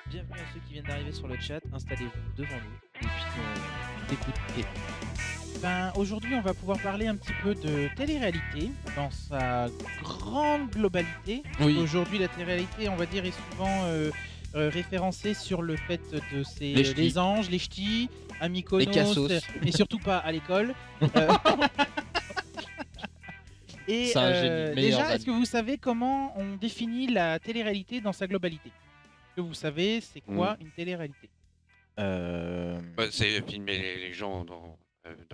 Bienvenue à ceux qui viennent d'arriver sur le chat, installez-vous devant nous et puis on t'écoute. Aujourd'hui, on va pouvoir parler un petit peu de télé-réalité dans sa grande globalité. Oui. Aujourd'hui, la télé-réalité, on va dire, est souvent référencée sur le fait de les anges, les ch'tis, à Mykonos, les cassos, et surtout pas à l'école. Et déjà, est-ce que vous savez comment on définit la télé-réalité dans sa globalité? Est-ce que vous savez c'est quoi une télé-réalité? C'est filmer les gens dans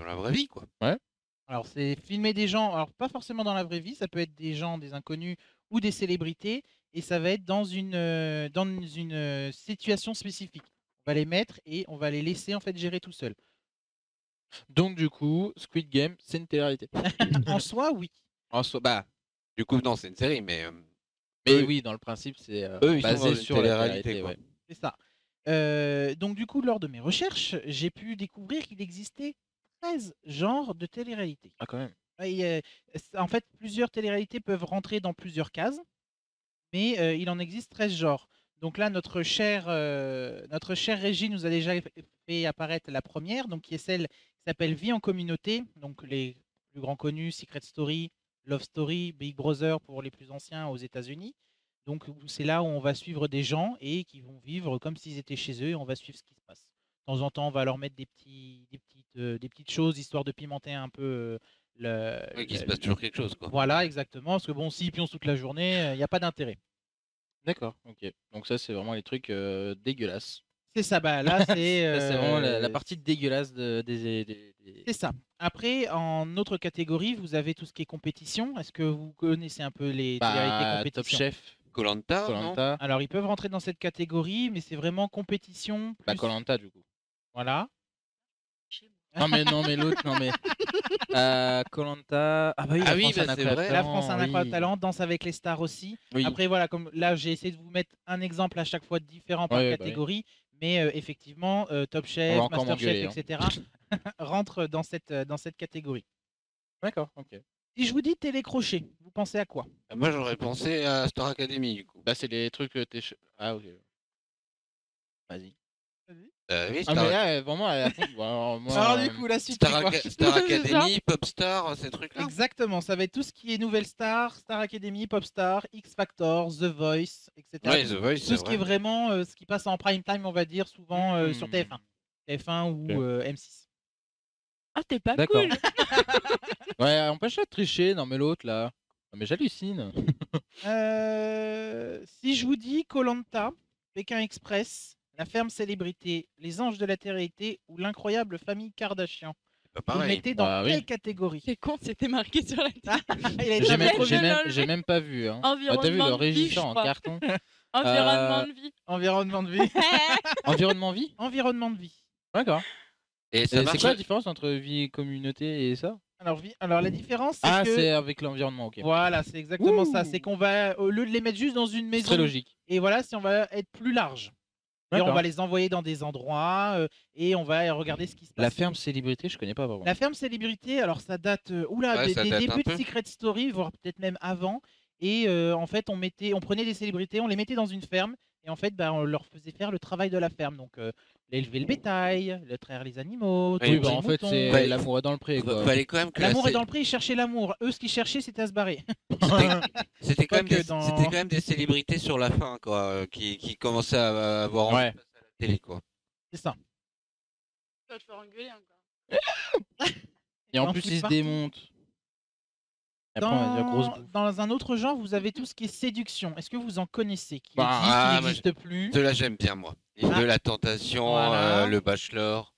la vraie vie, quoi. Ouais. Alors, c'est filmer des gens, alors pas forcément dans la vraie vie, ça peut être des gens, des inconnus ou des célébrités, et ça va être dans une situation spécifique. On va les mettre et on va les laisser en fait gérer tout seul. Donc du coup, Squid Game, c'est une télé-réalité. En soi, oui. En soi, bah. Du coup, non, c'est une série, mais. Mais oui, dans le principe, c'est basé sur la télé-réalité. Ouais. C'est ça. Donc du coup, lors de mes recherches, j'ai pu découvrir qu'il existait 13 genres de télé-réalité. Ah, quand même. En fait, plusieurs télé-réalités peuvent rentrer dans plusieurs cases, mais il en existe 13 genres. Donc là, notre chère Régie nous a déjà fait apparaître la première, donc qui est celle qui s'appelle Vie en communauté. Donc les plus grands connus, Secret Story, Love Story, Big Brother pour les plus anciens aux États-Unis. Donc c'est là où on va suivre des gens et qui vont vivre comme s'ils étaient chez eux et on va suivre ce qui se passe. De temps en temps, on va leur mettre des petites choses histoire de pimenter un peu qu'il se passe toujours quelque chose, quoi. Voilà, exactement. Parce que bon, s'ils pioncent toute la journée, il n'y a pas d'intérêt. D'accord, ok. Donc ça, c'est vraiment les trucs dégueulasses. C'est ça, bah là, c'est... c'est vraiment la partie dégueulasse des... C'est ça. Après, en autre catégorie, vous avez tout ce qui est compétition. Est-ce que vous connaissez un peu les télé-réalités compétition? Top Chef. Koh-Lanta. Alors, ils peuvent rentrer dans cette catégorie, mais c'est vraiment compétition. Bah, Koh-Lanta, du coup. Voilà. Non mais l'autre, non mais Koh-Lanta. Ah bah oui, c'est vrai. La France a un incroyable talent, Danse avec les stars aussi. Oui. Après voilà, comme là j'ai essayé de vous mettre un exemple à chaque fois différent par catégorie, mais effectivement Top Chef, Master Chef, etc. rentrent dans cette catégorie. D'accord, ok. Si je vous dis télécrochet, vous pensez à quoi? Moi j'aurais pensé à Star Academy, du coup. Bah c'est les trucs Ah ok. Vas-y. Oui, mais là, vraiment, alors du coup, la suite, Star Academy, Popstar, ces trucs-là. Exactement, ça va être tout ce qui est Nouvelle Star, Star Academy, Popstar, X Factor, The Voice, etc. Ouais, The Voice, tout ce qui est vraiment ce qui passe en prime time, on va dire, souvent sur TF1. TF1 ou M6. Ah, t'es pas cool. Ouais, empêche de tricher, non mais l'autre là. Non mais j'hallucine. Si je vous dis Koh-Lanta, Pékin Express, La Ferme Célébrité, Les Anges de la Télé-réalité ou L'incroyable famille Kardashian, vous le mettez dans quelle catégorie? C'est con, c'était marqué sur la télé. J'ai même pas vu. Hein. T'as vu le régisseur en carton? Environnement de vie. Environnement de vie. Environnement vie. Environnement de vie. D'accord. Et c'est quoi la différence entre vie et communauté et ça? Alors la différence, c'est que... c'est avec l'environnement, ok. Voilà, c'est exactement ça. C'est qu'on va, au lieu de les mettre juste dans une maison... Très logique. Et voilà, si on va être plus large. Et on va les envoyer dans des endroits et on va regarder ce qui se passe. La Ferme Célébrité, je connais pas vraiment. La Ferme Célébrité, alors ça date des débuts de Secret Story, voire peut-être même avant. Et en fait, on prenait des célébrités, on les mettait dans une ferme et en fait, on leur faisait faire le travail de la ferme. Donc, élever le bétail, traire les animaux. Oui, en fait, c'est l'amour est dans le pré. L'amour est dans le pré, ils cherchaient l'amour. Eux, ce qu'ils cherchaient, c'était à se barrer. C'était quand même des célébrités sur la fin, quoi, qui commençaient à avoir envie de passer à la télé, quoi. C'est ça. Tu vas te faire engueuler encore. Et en plus, ils se démontent. Dans un autre genre, vous avez tout ce qui est séduction. Est-ce que vous en connaissez qui n'existe plus? De là, j'aime bien, moi. De la tentation, le Bachelor.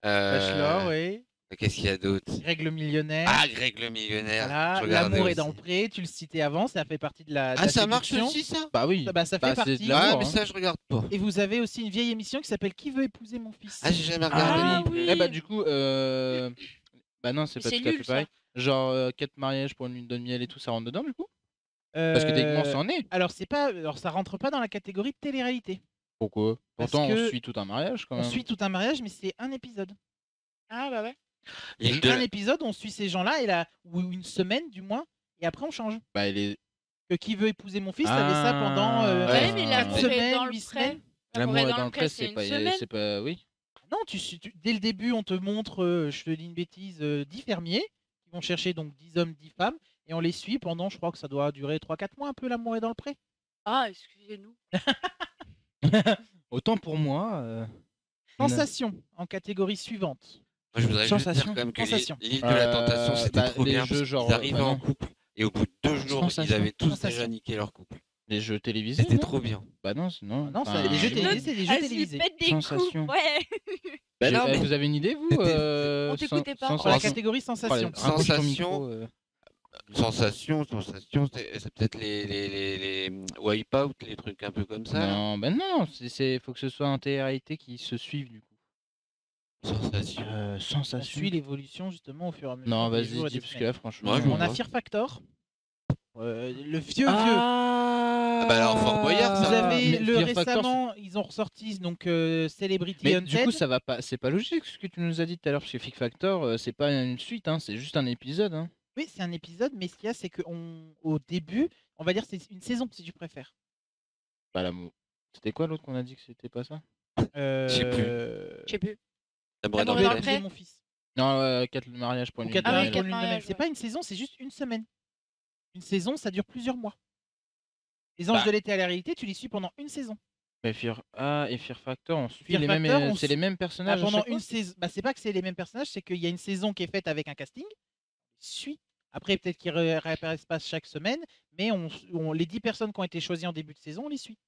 Bachelor, oui. Qu'est-ce qu'il y a d'autre? Greg le millionnaire. Ah, Greg le millionnaire. Voilà, l'amour est dans le pré, tu le citais avant, ça fait partie de la ça marche aussi, ça? Bah oui. Ça fait partie. Ah, mais ça, je regarde pas. Et vous avez aussi une vieille émission qui s'appelle Qui veut épouser mon fils? Ah, j'ai jamais regardé. Oui. Eh bah du coup, bah non, c'est pas tout à fait pareil. Genre 4 mariages pour une lune de miel et tout, ça rentre dedans du coup? Parce que techniquement, ça en est. Alors ça rentre pas dans la catégorie de télé-réalité. Pourquoi? Pourtant, on suit tout un mariage quand même. On suit tout un mariage, mais c'est un épisode. Ah bah ouais. Un épisode, on suit ces gens-là, ou une semaine du moins, et après on change. Bah que Qui veut épouser mon fils avait ça pendant 4 semaines, 8 semaines. L'amour est dans le pré, c'est pas... Oui. Non, dès le début, on te montre, je te dis une bêtise, 10 fermiers qui vont chercher donc 10 hommes, 10 femmes, et on les suit pendant, je crois que ça doit durer 3-4 mois un peu, l'amour est dans le pré. Ah, excusez-nous. Autant pour moi. Sensation, en catégorie suivante. Moi, je voudrais juste dire quand même que l'île de la tentation, c'était trop bien. Ils arrivaient en couple, et au bout de 2 jours, ils avaient tous déjà niqué leur couple. Les jeux télévisés. C'était trop bien. Bah non, sinon. Non, les jeux télévisés, c'est des jeux télévisés. Sensation. Ouais. Bah non, mais vous avez une idée, vous On t'écoutait pas. Pour la catégorie sensation. Sensation, c'est peut-être les Wipeout, les trucs un peu comme ça. Non, bah non, faut que ce soit un télé-réalité qui se suive du coup. Sensation. On suit l'évolution justement au fur et à mesure. Non, vas-y, dis, parce que là, franchement. On a Fear Factor. Le vieux. Ah bah alors, Fort Boyard, vous ça avez récemment, ils ont ressorti donc Celebrity Hunted. Du coup, ça va pas. C'est pas logique ce que tu nous as dit tout à l'heure, parce que Fear Factor, c'est pas une suite, hein, c'est juste un épisode. Hein. Oui, c'est un épisode, mais ce qu'il y a, c'est qu'au début, on va dire c'est une saison si tu préfères. Bah l'amour. C'était quoi l'autre qu'on a dit que c'était pas ça? Je sais plus. L'amour dans le pré. Mon fils. Non, 4 mariages pour une lune de miel. C'est pas une saison, c'est juste une semaine. Une saison, ça dure plusieurs mois. Les anges de l'été à la réalité, tu les suis pendant une saison. Et Fear Factor, on suit les mêmes. C'est les mêmes personnages. Pendant une saison. Bah, c'est pas que c'est les mêmes personnages, c'est qu'il y a une saison qui est faite avec un casting. Suit. Après, peut-être qu'ils réapparaissent pas chaque semaine, mais les 10 personnes qui ont été choisies en début de saison, on les suit.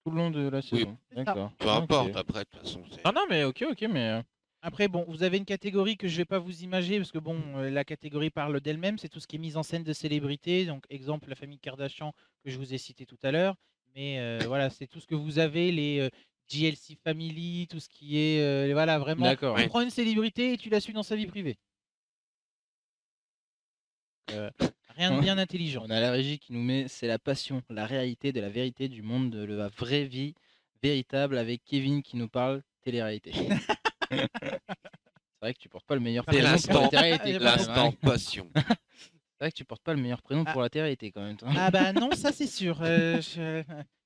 Tout le long de la saison. D'accord. Peu importe, après, de toute façon. Non, mais ok, mais. Après, bon, vous avez une catégorie que je vais pas vous imager parce que bon, la catégorie parle d'elle-même, c'est tout ce qui est mise en scène de célébrités. Donc, exemple, la famille Kardashian que je vous ai cité tout à l'heure. Mais voilà, c'est tout ce que vous avez, les GLC Family, tout ce qui est, voilà, vraiment. D'accord. Tu prends une célébrité et tu la suis dans sa vie privée. Rien de bien intelligent. On a la régie qui nous met c'est la passion, la réalité de la vérité du monde de la vraie vie véritable avec Kevin qui nous parle télé-réalité. C'est vrai que tu portes pas le meilleur prénom pour la télé-réalité. L'instant passion. C'est vrai que tu portes pas le meilleur prénom pour la télé-réalité quand même. Toi. Ah bah non, ça c'est sûr.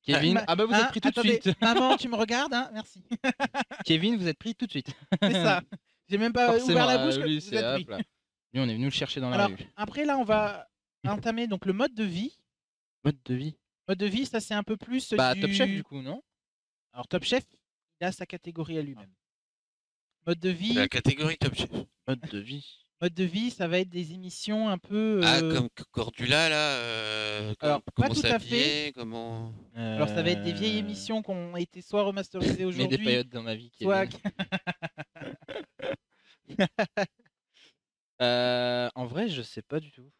Kevin, ah bah vous êtes pris tout de suite. Maman, tu me regardes, hein, merci. Kevin, vous êtes pris tout de suite. C'est ça. J'ai même pas ouvert la bouche que lui, vous êtes pris. Lui, on est venu le chercher dans la rue. Après là, on va entamer donc le mode de vie. Mode de vie. Mode de vie, ça c'est un peu plus Top Chef du coup, non? Alors Top Chef, il a sa catégorie à lui-même. Mode de vie. La catégorie Top Chef. Mode de vie. Mode de vie, ça va être des émissions un peu. Comme Cordula là. Alors comment pas tout à fait. Comment. Alors ça va être des vieilles émissions qui ont été soit remasterisées aujourd'hui. Mais des périodes dans ma vie. Soit. En vrai, je sais pas du tout.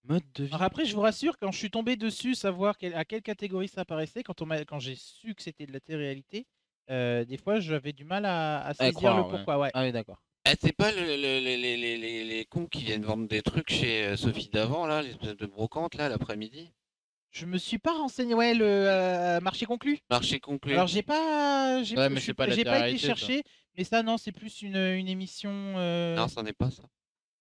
Mode de vie. Alors après, je vous rassure, quand je suis tombé dessus, savoir à quelle catégorie ça apparaissait, quand j'ai su que c'était de la télé-réalité, des fois, j'avais du mal à saisir le pourquoi. Ouais. Ah oui, d'accord. C'est pas les cons qui viennent vendre des trucs chez Sophie d'avant, là, l'espèce de brocante, là, l'après-midi? Je me suis pas renseigné. Ouais, le marché conclu. Marché conclu. Alors, j'ai pas été chercher, ça. mais ça, non, c'est plus une émission. Non, ça n'est pas ça.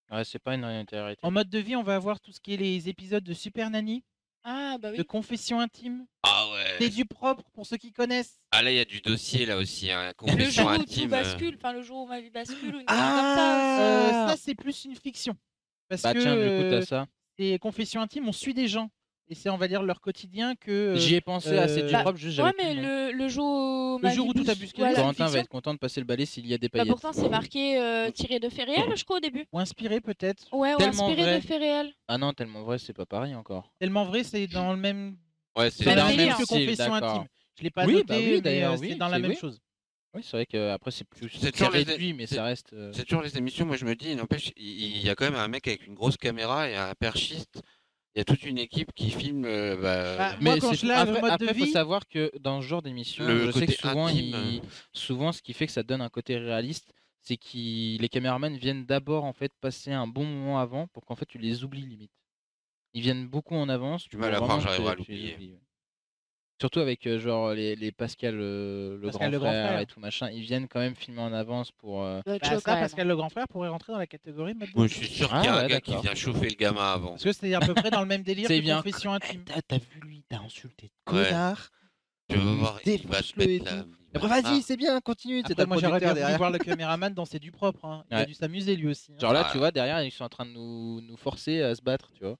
Ouais, c'est pas une réalité. En mode de vie, on va avoir tout ce qui est les épisodes de Super Nanny. Ah, bah oui. De Confession intime. Ah ouais. C'est du propre pour ceux qui connaissent. Ah là, il y a du dossier là aussi. Hein. Le jour où tout bascule, enfin le jour où ma vie bascule ou une chose comme ça. Ça, c'est plus une fiction. Parce que tiens, du coup, t'as ça. C'est Confession intime, on suit des gens. Et c'est, on va dire, leur quotidien que. J'y ai pensé assez du propre, juste ouais, mais le jour où tout a bousculé. Corentin va être content de passer le balai s'il y a des paillettes. Pourtant, c'est marqué tiré de faits réels, je crois, au début. Ou inspiré, peut-être. Ouais, ou inspiré de faits réels. Ah non, tellement vrai, c'est pas pareil encore. Tellement vrai, c'est dans le même. Ouais, c'est dans le même que Confession intime. Je l'ai pas noté, mais c'est dans la même chose. Oui, c'est vrai qu'après, c'est plus réduit, mais ça reste. C'est toujours les émissions, moi je me dis, n'empêche, il y a quand même un mec avec une grosse caméra et un perchiste. Il y a toute une équipe qui filme. Moi, quand je lave le mode de vie, il faut savoir que dans ce genre d'émission, je sais que souvent, ce qui fait que ça donne un côté réaliste, c'est que les caméramans viennent d'abord en fait passer un bon moment avant pour qu'en fait tu les oublies limite. Ils viennent beaucoup en avance. Du mal à croire, j'arriverai à l'oublier. Surtout avec genre les Pascal le grand frère et tout machin, ils viennent quand même filmer en avance pour. Pascal le grand frère pourrait rentrer dans la catégorie mode de vie. Moi, je suis sûr qu'il y a un gars qui vient chauffer le gamin avant. Parce que c'est à peu près dans le même délire que Confession intime. T'as vu lui, t'as insulté connard. Tu vas voir, il va te défonce-le et mettre la. tout. Après, vas-y, c'est bien, continue. C'est Après, ta moi, j'aurais bien voulu derrière. voir le caméraman danser du propre. Hein. Il a Ouais. dû s'amuser lui aussi. Hein. Genre là, Ah. tu vois, derrière, ils sont en train de nous forcer à se battre, tu vois.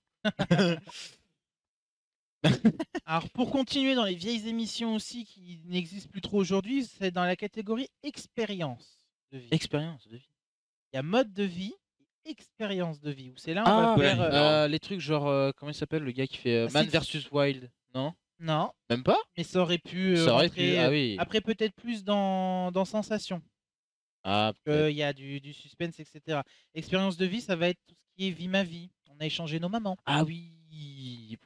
Alors, pour continuer dans les vieilles émissions aussi qui n'existent plus trop aujourd'hui, c'est dans la catégorie expérience de vie. Expérience de vie. Il y a mode de vie et expérience de vie. Où c'est là, on Ah, va faire. les trucs genre, comment il s'appelle le gars qui fait Man vs Wild, non? Non, Même pas? mais ça aurait pu Ça aurait rentrer, pu, ah oui. après peut-être plus dans Sensation. Ah, peut-être. Il y a du suspense, etc. Expérience de vie, ça va être tout ce qui est vie ma vie. On a échangé nos mamans. Ah oui.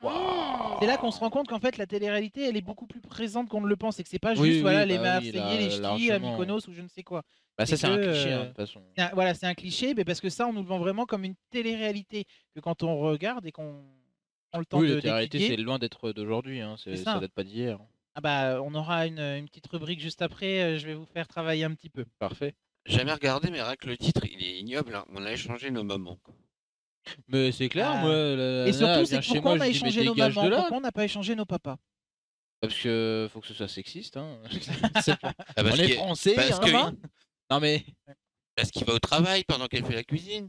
Waouh. C'est là qu'on se rend compte qu'en fait la télé-réalité elle est beaucoup plus présente qu'on ne le pense et que c'est pas Oui, juste oui, voilà les bah oui, Marseillais, les ch'tis, à largement. Mykonos ou je ne sais quoi. Bah ça, C'est c'est un que, cliché, hein, de toute façon. Voilà, c'est un cliché, mais parce que ça on nous le vend vraiment comme une télé-réalité que quand on regarde et qu'on prend le temps Oui, de la télé-réalité, c'est d'étudier. loin d'être d'aujourd'hui, hein. C'est Ça ça. date pas d'hier. Ah bah on aura une petite rubrique juste après. Je vais vous faire travailler un petit peu. Parfait. Jamais regardé, mais rien que le titre, il est ignoble. Hein. On a échangé nos moments. Quoi. Mais c'est clair, Ah. moi. Et surtout, c'est vient chez pourquoi moi, on a je dis, mais échangé nos dégage mamans, de là. pourquoi on n'a pas échangé nos papas. Parce que faut que ce soit sexiste, hein. C'est pas- Ah, parce On est qu'il- français, parce hein. que- Comment Non mais, Parce qu'il va au travail pendant qu'elle fait la cuisine.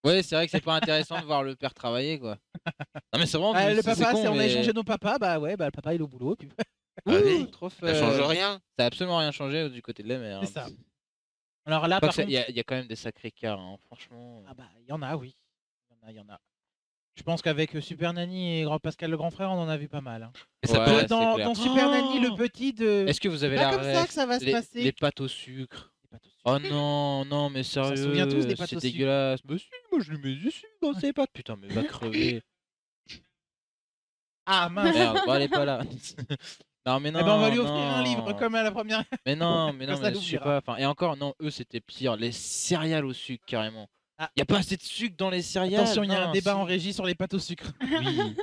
ouais, c'est vrai que c'est pas intéressant de voir le père travailler, quoi. Non mais c'est vraiment. Le c'est papa, con, on a mais- échangé nos papas, bah ouais, bah le papa il est au boulot. Puis... Allez, trop ça change rien. Ça a absolument rien changé du côté de la mère. C'est ça. Alors là, par contre, Il y a quand même des sacrés cas, hein, franchement. ah bah il y en a, oui. Il y en a. Je pense qu'avec Super Nanny et Grand Pascal le grand frère, on en a vu pas mal. Hein. Et ça Ouais, peut c'est être- dans, clair. dans Super Nanny, le Oh petit de. Est-ce que vous avez C'est la pas comme ça ref que ça va se passer. Les pâtes au sucre. C'est pas tout de suite. Oh non, non, mais sérieux, souvient tous des pâtes c'est au sucre. dégueulasse. Bah si, moi je lui mets du sucre dans ses pâtes. Putain, mais va crever. Ah mince. Merde, bon, elle est pas là. Non, mais non. Eh ben, on va lui offrir non. un livre comme à la première. Mais non, mais Comme non, ça, mais je sais l'oubliera. pas. Enfin, et encore, non, eux c'était pire. Les céréales au sucre, carrément. Ah. Y a pas assez de sucre dans les céréales. Attention, il y a un non, débat si. en régie sur les pâtes au sucre. Oui.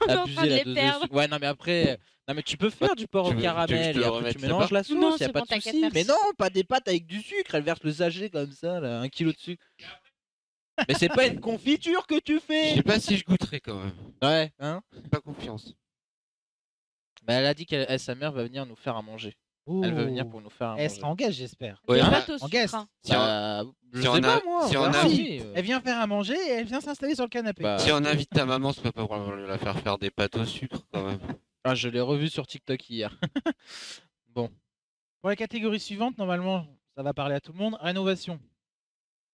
On est en Abuser train de la les dose de perdre. sucre. Ouais, non, mais après. Non, mais tu peux faire du porc tu au veux- tu veux que je caramel te et le après remette tu là-bas mélanges la sauce, Non, y a c'est pas bon, de t'inquiète, souci. merci. Mais non, pas des pâtes avec du sucre. Elle verse le sachet comme ça, là, 1 kilo de sucre. Mais c'est pas une confiture que tu Je fais. sais pas si je goûterai quand même. Ouais, hein. Pas confiance. Bah, elle a dit que sa mère va venir nous faire à manger. Elle veut venir pour nous faire à Elle manger. sera en guest, j'espère. Ouais, Des bah, pâtes au en guest. sucre. Hein. Si on, Bah, je si on sais a- pas moi. si on on verra a- si, Elle vient faire à manger et elle vient s'installer sur le canapé. Bah, si on invite ta maman, c'est pas pour la faire des pâtes au sucre quand même. ah, je l'ai revu sur TikTok hier. Bon. Pour la catégorie suivante, normalement, ça va parler à tout le monde. Rénovation.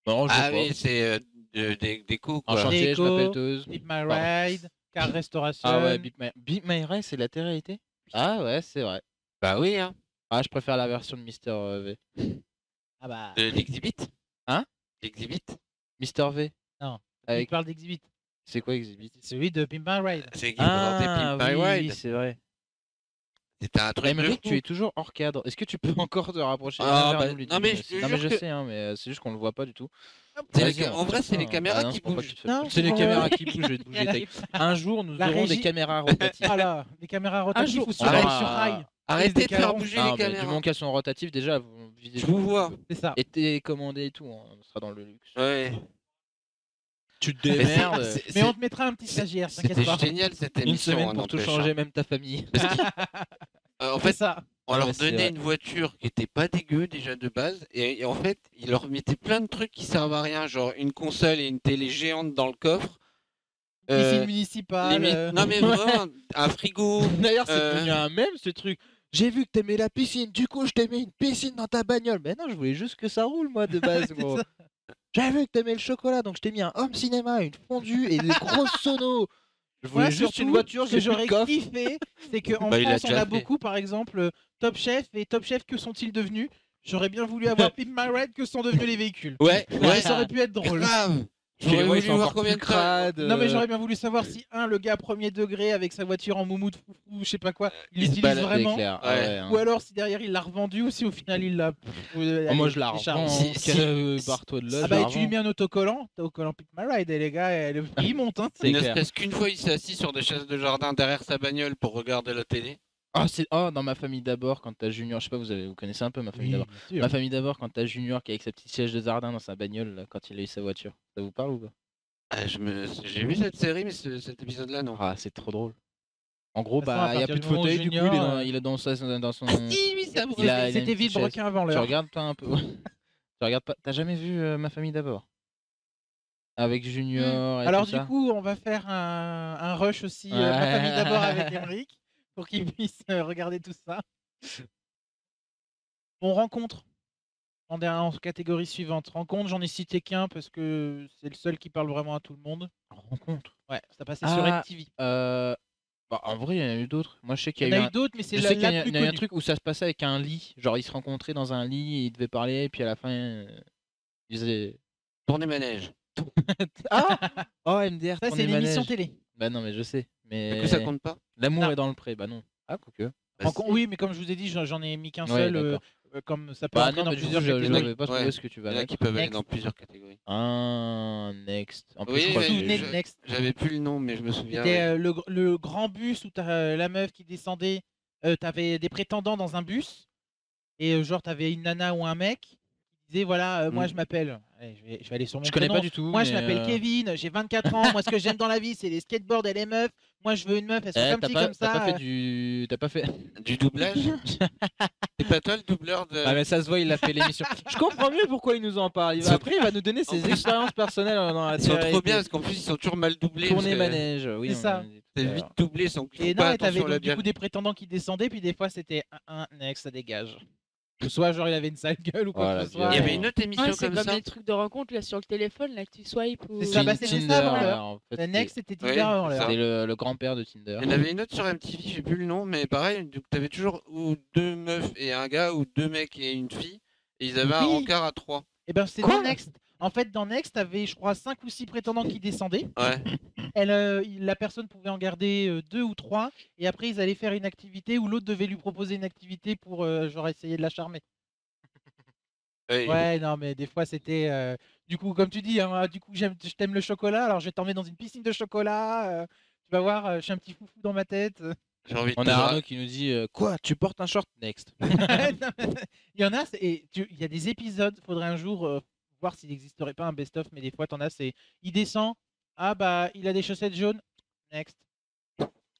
Non, je Ah sais pas. oui, c'est des déco quoi. Enchanté, je Déco, m'appelle Teuse. Beat My Pardon. Ride, Car Restauration. Ah ouais, Beat My Ride, c'est la télé-réalité. Ah ouais, c'est vrai. Bah oui, hein. Ah, je préfère la version de Mister V. Ah bah, L'exhibit. Hein? L'exhibit. Mister V. Non. Avec... il parle d'Exhibit. C'est quoi Exhibit? C'est celui de Pimp My Ride. C'est qui présentait Ah Pimp My oui, Ride. oui, c'est vrai. C'était un truc de Emery, fou. tu es toujours hors cadre. Est-ce que tu peux encore te rapprocher Ah, vers bah, nous, Ludwig, non, mais je te non, mais jure je que- sais, hein, mais c'est juste qu'on le voit pas du tout. C'est Vas-y, les ca- en vrai, c'est les putain. caméras non, qui je comprends pas bougent. que tu te Non, fais- C'est les ouais. caméras qui bougent, je vais te bouger ta gueule. Un jour, nous La aurons des régie- caméras rotatives. Ah là, les caméras rotatives jour, ou sur, arrête. sur rail. Arrêtez de faire décalants. bouger Non, les mais du caméras. moment qu'elles sont rotatives, déjà, vous visez Je vous vois. C'est ça. et télécommandé et tout, hein, on sera dans le luxe. Ouais. Tu te Mais démerdes. Mais on te mettra un petit stagiaire, t'inquiète C'était pas. génial cette Une émission. semaine hein, pour tout n'empêche, changer, hein. même ta famille. En C'est fait, ça. on Ouais, leur mais c'est donnait vrai. une voiture qui était pas dégueu déjà de base, et en fait, ils leur mettaient plein de trucs qui servent à rien, genre une console et une télé géante dans le coffre. Piscine municipale. Limite- Non mais vraiment, un frigo. D'ailleurs, c'est Euh. devenu un mème ce truc. J'ai vu que t'aimais la piscine, du coup je t'ai mis une piscine dans ta bagnole. Mais non, je voulais juste que ça roule moi de base, C'est gros. ça. J'avais vu que t'aimais le chocolat, donc je t'ai mis un home cinéma, une fondue et des grosses sonos. Je voulais Moi, juste surtout, une voiture, ce que j'ai plus de j'aurais coffre. kiffé, c'est qu'en Bah, il a France, on déjà a fait. beaucoup, par exemple, Top Chef et Top Chef, que sont-ils devenus? J'aurais bien voulu avoir Pimp My Ride, que sont devenus les véhicules. Ouais, ouais. Ça aurait pu être drôle. Grave. Puis J'aurais moi, ils voulu sont voir encore combien de plus temps. crades. Non, mais j'aurais bien voulu savoir si, le gars premier degré avec sa voiture en moumoute foufou, je sais pas quoi, il il se l'utilise balade, C'est vraiment. clair. Ah Ouais. ouais, hein. Ou alors si derrière il l'a revendu ou si au final il l'a. Oh, moi je la revends. Si- Barre-toi de là. Ah je bah la et tu lui revends. mets un autocollant Pimp My Ride et les gars, le prix monte. Hein. C'est Ne clair. serait-ce qu'une fois, il s'est assis sur des chaises de jardin derrière sa bagnole pour regarder la télé. Ah, c'est dans ma famille d'abord quand t'as Junior, je sais pas, vous connaissez un peu ma famille d'abord. bien sûr. Ma famille d'abord quand t'as Junior qui est avec sa petite siège de jardin dans sa bagnole là, quand il a eu sa voiture. Ça vous parle ou pas? Ah, j'ai vu cette série, mais cet épisode-là, non. Ah, c'est trop drôle. En gros, De toute façon, à il n'y a partir plus de du moment où fauteuil, du coup, Junior, il est dans son. Si, oui, ça Il a une C'était petite Villebrequin chaise. avant Tu l'heure. regardes toi un peu. Tu regardes pas. T'as jamais vu Ma famille d'abord? Avec Junior et Alors tout du ça? coup, on va faire un rush aussi, Ouais. Ma famille d'abord avec Emeric, pour qu'il puisse regarder tout ça. On rencontre en catégorie suivante. Rencontre, j'en ai cité qu'un parce que c'est le seul qui parle vraiment à tout le monde. Rencontre. Ouais, ça passait sur Ah, MTV. en vrai, il y en a eu d'autres. Moi, je sais qu'il Il y y a en eu a eu d'autres, mais c'est Je sais qu'il y la a plus il y a eu un connue. truc où ça se passait avec un lit. Genre, ils se rencontraient dans un lit et ils devaient parler, et puis à la fin, ils faisaient. Tournez manège. Ah Oh, MDR, Ça, c'est tournée une émission manège. télé. Bah non, mais je sais. Du coup, ça Mais compte pas? l'amour Non. est dans le pré. Bah non. Ah, quoique. Bah, si. Oui, mais comme je vous ai dit, j'en ai mis qu'un Ouais, seul, d'accord. comme ça peut Bah entrer non, dans mais du coup, plusieurs je catégories. n'avais pas trouvé Ouais. ce que tu Il vas y en a mettre. qui peuvent aller Next. dans plusieurs catégories. Un next. En plus, Oui, je crois mais que souvenez j'ai- de Next. J'avais plus le nom, mais je me souviens. C'était ouais. le grand bus où t'as la meuf qui descendait. T'avais des prétendants dans un bus. Et genre, t'avais une nana ou un mec qui disait voilà, moi je m'appelle. Allez, je vais aller sur mon Je connais prénom. pas du tout. Moi je mais, m'appelle Kevin, j'ai 24 ans. Moi ce que j'aime dans la vie, c'est les skateboards et les meufs. Moi je veux une meuf, elles sont comme T'as ci, pas, comme t'as ça. pas fait du. T'as pas fait. Du doublage? C'est pas toi le doubleur de. Ah mais ça se voit, il a fait l'émission. Je comprends mieux pourquoi il nous en parle. Après, il va nous donner ses expériences personnelles dans la Ils sont série. trop bien parce qu'en plus ils sont toujours mal doublés. Tournée parce que manège, oui. C'est on ça. l'a dit tout C'est à vite l'heure. doublé sans qu'ils Et font non, pas et t'avais attention à la donc du coup bière. des prétendants qui descendaient, puis des fois c'était un next, ça dégage. Soit genre il avait une sale gueule ou quoi Voilà, que ce soit. Il y avait et- une autre émission Ouais, c'est comme comme ça. les trucs de rencontre là sur le téléphone, là tu swipes ou. C'est ça, bah, c'était ça avant l'heure. en fait, Le next c'était Tinder Oui, avant c'est l'heure. ça. c'était le grand-père de Tinder. Il y en avait une autre sur MTV, j'ai plus le nom, mais pareil, t'avais toujours ou deux meufs et un gars, ou deux mecs et une fille, et ils avaient un Oui. rencard à 3. Et ben c'est Quoi dans Next. En fait, dans Next, t'avais, je crois, 5 ou 6 prétendants qui descendaient. Ouais. La personne pouvait en garder 2 ou 3. Et après, ils allaient faire une activité où l'autre devait lui proposer une activité pour genre essayer de la charmer. Ouais, non, mais des fois, c'était. Du coup, comme tu dis, hein, du coup, je t'aime le chocolat, alors je vais t'emmener dans une piscine de chocolat. Tu vas voir, je suis un petit foufou dans ma tête. J'ai envie de On te a dire- Arnaud qui nous dit quoi, tu portes un short next. Non, mais il y en a, il y a des épisodes, faudrait un jour voir s'il n'existerait pas un best-of, mais des fois, t'en as, c'est. Il descend, ah bah, il a des chaussettes jaunes, next.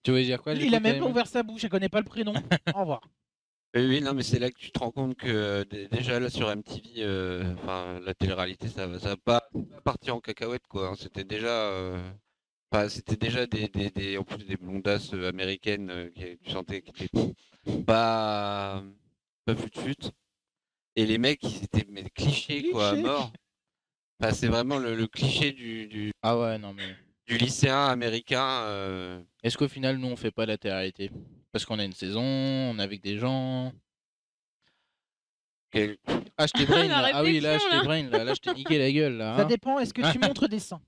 Tu veux dire quoi? Il a même pas ouvert sa bouche, elle connaît pas le prénom. Au revoir. Oui, non, mais c'est là que tu te rends compte que déjà là sur MTV, enfin la télé-réalité, ça va pas partir en cacahuète quoi. Hein. C'était déjà, en plus des blondasses américaines qui tu sentais qui étaient pas fut. Et les mecs, ils étaient mais, clichés quoi, à Clichés. mort. Enfin, c'est vraiment le cliché du Ah ouais, non mais. lycéen américain. Est-ce qu'au final, nous, on fait pas la télé-réalité? Parce qu'on a une saison, on est avec des gens. quel- Ah, je t'ai brain La là. Ah oui, là, je réflexion, t'ai là. brain là. Là, je t'ai niqué la gueule là. Ça hein. dépend, est-ce que tu montres des seins?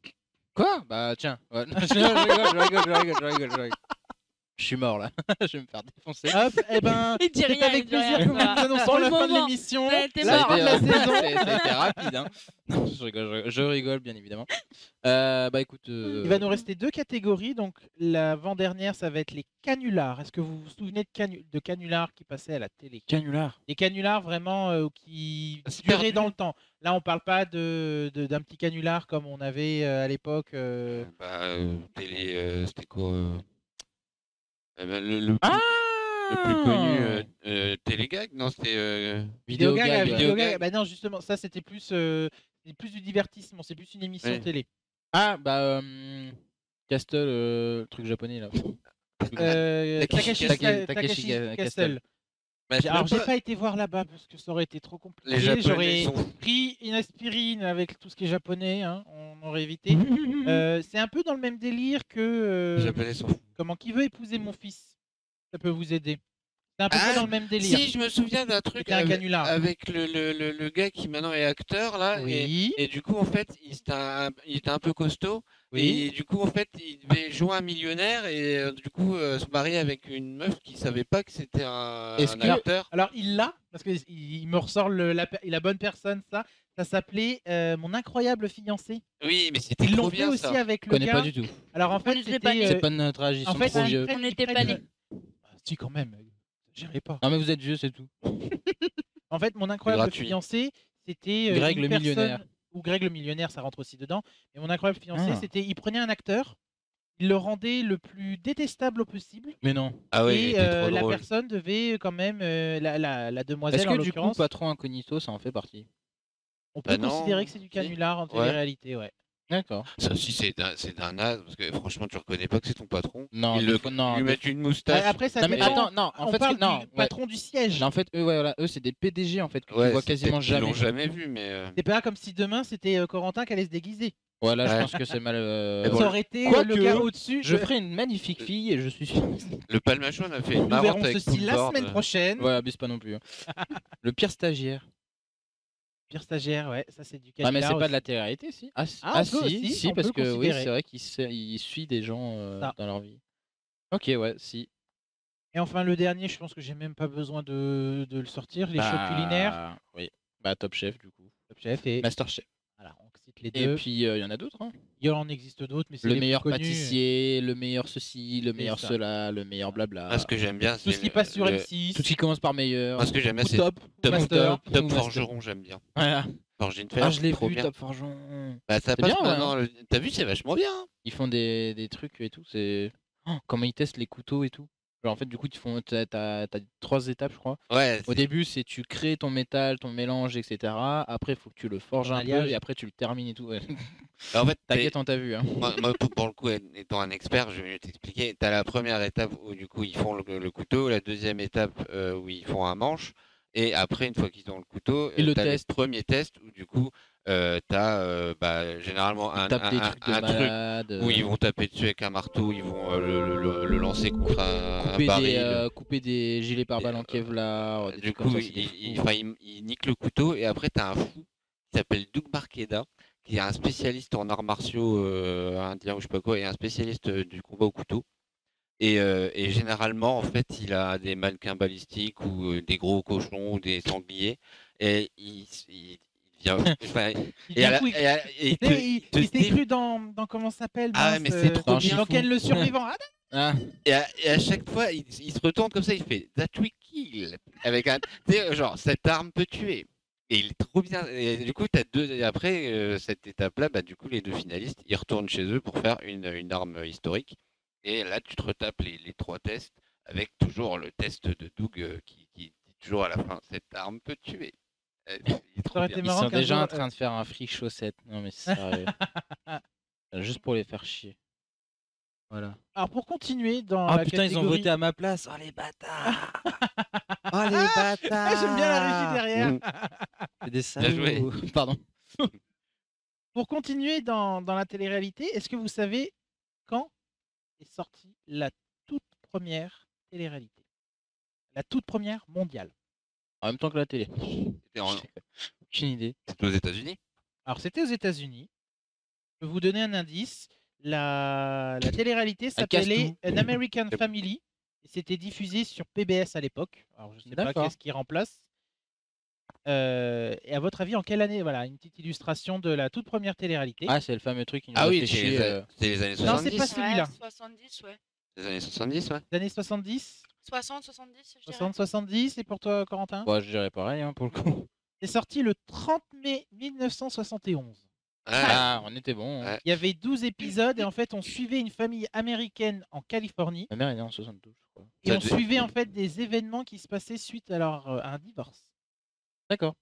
Quoi? Bah tiens. Ouais. Je rigole. Je suis mort là. Je vais me faire défoncer. Hop, et ben, Il dit c'est rien, avec il dit rien. plaisir que nous vous annonçons Pour la le fin de moment, l'émission. ça a été La mort. fin de la saison. Ça a été rapide. Hein. Non, je rigole, bien évidemment. Bah écoute. Il va nous rester 2 catégories. Donc l'avant-dernière, ça va être les canulars. Est-ce que vous vous souvenez de canulars qui passaient à la télé? Canular. Des canulars vraiment qui C'est duraient perdu. dans le temps. Là, on parle pas d'un petit canular comme on avait à l'époque. C'était quoi eh ben, le plus connu Télégag, non c'était Vidéogag, Vidéogag. Vidéogag. Bah non, justement, ça c'était plus du divertissement. C'est plus une émission Ouais. télé. Ah bah Castle, le truc japonais là. Takeshi Takashi Castle. Castle. bah, Alors, j'ai le- pas été voir là-bas parce que ça aurait été trop compliqué. les Japonais J'aurais sont pris une aspirine avec tout ce qui est japonais. Hein, on aurait évité. C'est un peu dans le même délire que. les Japonais sont fous. Comment qui veut épouser mon fils? Ça peut vous aider. C'est un peu Ah, dans le même délire. Si, je me souviens d'un truc C'était un canular. avec le gars qui maintenant est acteur là Oui. et du coup en fait il était un peu costaud Oui. et du coup en fait il devait jouer un millionnaire et du coup se marier avec une meuf qui savait pas que c'était un acteur. Alors, il l'a, parce qu'il me ressort la bonne personne, ça. Ça s'appelait Mon incroyable fiancé. Oui, mais c'était Ils l'ont trop fait bien aussi ça. avec Je le connais gars. pas du tout. Alors, en fait, n'était pas nés. c'était. C'est pas de notre âge, ils En sont fait, trop vieux. On n'était pas nés. Si, quand même. J'irai pas. Non mais vous êtes vieux, c'est tout. En fait, Mon incroyable gratuit. fiancé, c'était. Greg une le personne- millionnaire. Ou Greg le millionnaire, ça rentre aussi dedans. Mais Mon incroyable fiancé, Ah. c'était. Il prenait un acteur, il le rendait le plus détestable possible. Mais non. Ah oui, il Et était trop la drôle. personne devait quand même, la Est-ce demoiselle en que du coup, l'occurrence, Patron Incognito, ça en fait partie? on peut Bah considérer non, que c'est du si. canular en Ouais. télé-réalité, ouais. D'accord. Ça aussi, c'est d'un naze, parce que franchement, tu reconnais pas que c'est ton patron. Non, Ils des le, fois, non, ils lui des mettent fois- une moustache. Après, ça Non, mais dépend. attends, non, en On fait, parle non, du ouais. patron du siège. Non, en fait, eux, ouais, voilà, eux, c'est des PDG en fait que tu Ouais, vois c'est quasiment peut-être qu'ils l'ont jamais. jamais vu, mais. C'est pas comme si demain c'était Corentin qui allait se déguiser. Ouais, là, je Ouais. pense que c'est mal. Mais bon, Ça aurait été Quoique, le cas au-dessus. Je ferai une magnifique fille et je suis sûr. Le Palmachon a fait une Nous marrante verrons avec ceci la Poulboard. semaine prochaine. Ouais, abuse pas non plus. Hein. Le pire stagiaire. Pire stagiaire, ouais, ça c'est du Ah, canular. mais c'est pas de aussi. la télé-réalité, si. Ah, Ah, on peut si, aussi, si, on parce peut que oui, considérer. c'est vrai qu'il suit des gens Ça. dans leur vie. Ok, ouais, si. Et enfin, le dernier, je pense que j'ai même pas besoin de le sortir. Les shows culinaires. Oui. Bah, Top Chef, du coup. Top Chef et. Master Chef. Voilà, on cite les Et deux. puis, il y en a d'autres. Hein. Il y en existe d'autres, mais c'est Le les meilleur plus connus. pâtissier, le meilleur ceci, le meilleur ça. cela, le meilleur blabla. Moi, ce que j'aime bien, Tout c'est. ce qui passe sur M6. Tout ce qui commence par meilleur. Moi, ce que j'aime bien, Ou c'est top, Top Master. ou Top Master. Forgeron, j'aime bien. Voilà. Forger une Ah, fer, je l'ai trop vu, bien. Top Forgeron. Bah, ça C'est passe bien, ouais, maintenant. T'as vu, c'est vachement bien. Ils font des trucs et tout. C'est comment ils testent les couteaux et tout. Genre, en fait, du coup, t'as 3 étapes, je crois. Ouais. Au début, c'est tu crées ton métal, ton mélange, etc. Après, il faut que tu le forges Ton un alliage. peu et après, tu le termines et tout. Ouais. En fait, T'inquiète, on t'a vu. Hein. moi, pour le coup, étant un expert, je vais t'expliquer. T'as la première étape où du coup ils font le couteau, la deuxième étape où ils font un manche, et après une fois qu'ils ont le couteau, Et le t'as test. le premier test où du coup t'as généralement Ils tapent des trucs de un truc malade. où ils vont taper dessus avec un marteau, ils vont le lancer contre un baril. Couper des gilets pare-balles en Et, Kevlar. Des Du trucs comme coup, ça, c'est des fous. il nique le couteau, et après t'as un fou qui s'appelle Doug Marqueda, qui est un spécialiste en arts martiaux indiens ou je sais pas quoi, et un spécialiste du combat au couteau. Et généralement, en fait, il a des mannequins balistiques ou des gros cochons ou des sangliers. Et il vient. Enfin, Il vient fou, et il s'est cru dans comment ça s'appelle. Ah ouais, mais c'est trop bien. Dans Ken le survivant. Ah, Ah, et à chaque fois, il se retourne comme ça, il fait That we kill. Avec un. Tu sais, genre, cette arme peut tuer. Et il est trop bien. Et du coup, t'as deux. Et après cette étape-là, bah, du coup, les deux finalistes, ils retournent chez eux pour faire une arme historique. Et là, tu te retapes les 3 tests avec toujours le test de Doug qui dit toujours à la fin cette arme peut tuer. Il est trop aurait bien. été ils marrant sont qu'un déjà jour, en train de faire un fric chaussette. Non, mais sérieux. Juste pour les faire chier. Voilà. Alors pour continuer dans Ah la putain, ils ont catégorie- voté à ma place. Oh les bâtards. Oh les bâtards. Ah, j'aime bien la régie derrière. C'est des Bien joué. salauds. Pardon. Pour continuer dans la télé-réalité, est-ce que vous savez quand est sortie la toute première télé-réalité? La toute première mondiale. En même temps que la télé. C'était Aucune idée. aux États-Unis. Alors c'était aux États-Unis. Je vais vous donner un indice. La télé-réalité s'appelait An American Family. Et c'était diffusé sur PBS à l'époque. Alors je sais pas D'accord. qu'est-ce qui remplace. Et à votre avis, en quelle année? Voilà, une petite illustration de la toute première télé-réalité. Ah, c'est le fameux truc qui nous Ah a oui, fait c'est chier. les années Non, c'est 70. pas celui-là. Ouais, 70, ouais. Les années 70, ouais. Les années 70, 60, 70, je dirais. 60, 70. Et pour toi, Corentin? Bon, je dirais pareil hein, pour le coup. C'est sorti le 30 mai 1971. Ah, on était bon. Hein. Ouais. Il y avait 12 épisodes et en fait, on suivait une famille américaine en Californie. Ma mère est née en 72, je crois. Et Ça on devait- suivait en fait des événements qui se passaient suite à un divorce. D'accord.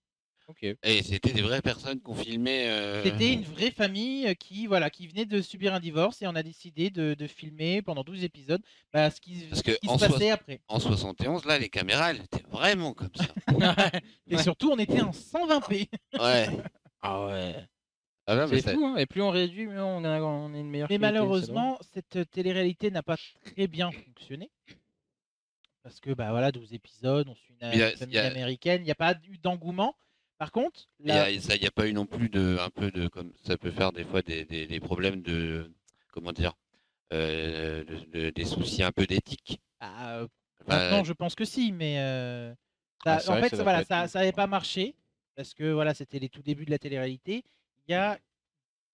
Ok. Et c'était des vraies personnes qu'on filmait. C'était une vraie famille qui venait de subir un divorce et on a décidé de filmer pendant 12 épisodes ce qui Parce que se en passait après. En 71, là, les caméras, elles étaient vraiment comme ça. Et surtout, on était en 120p. Ouais. Ah ouais. Ah ouais, mais C'est fou, hein. Et plus on réduit, mieux on est une meilleure Mais qualité, c'est malheureusement, cette télé-réalité n'a pas très bien fonctionné. Parce que 12 épisodes, on suit une famille américaine, il n'y a pas eu d'engouement. Par contre, il n'y a pas eu non plus comme ça peut faire des fois des problèmes de, comment dire, des soucis un peu d'éthique. maintenant, je pense que si, mais en fait, ça n'avait pas marché parce que c'était les tout débuts de la télé-réalité. Il y a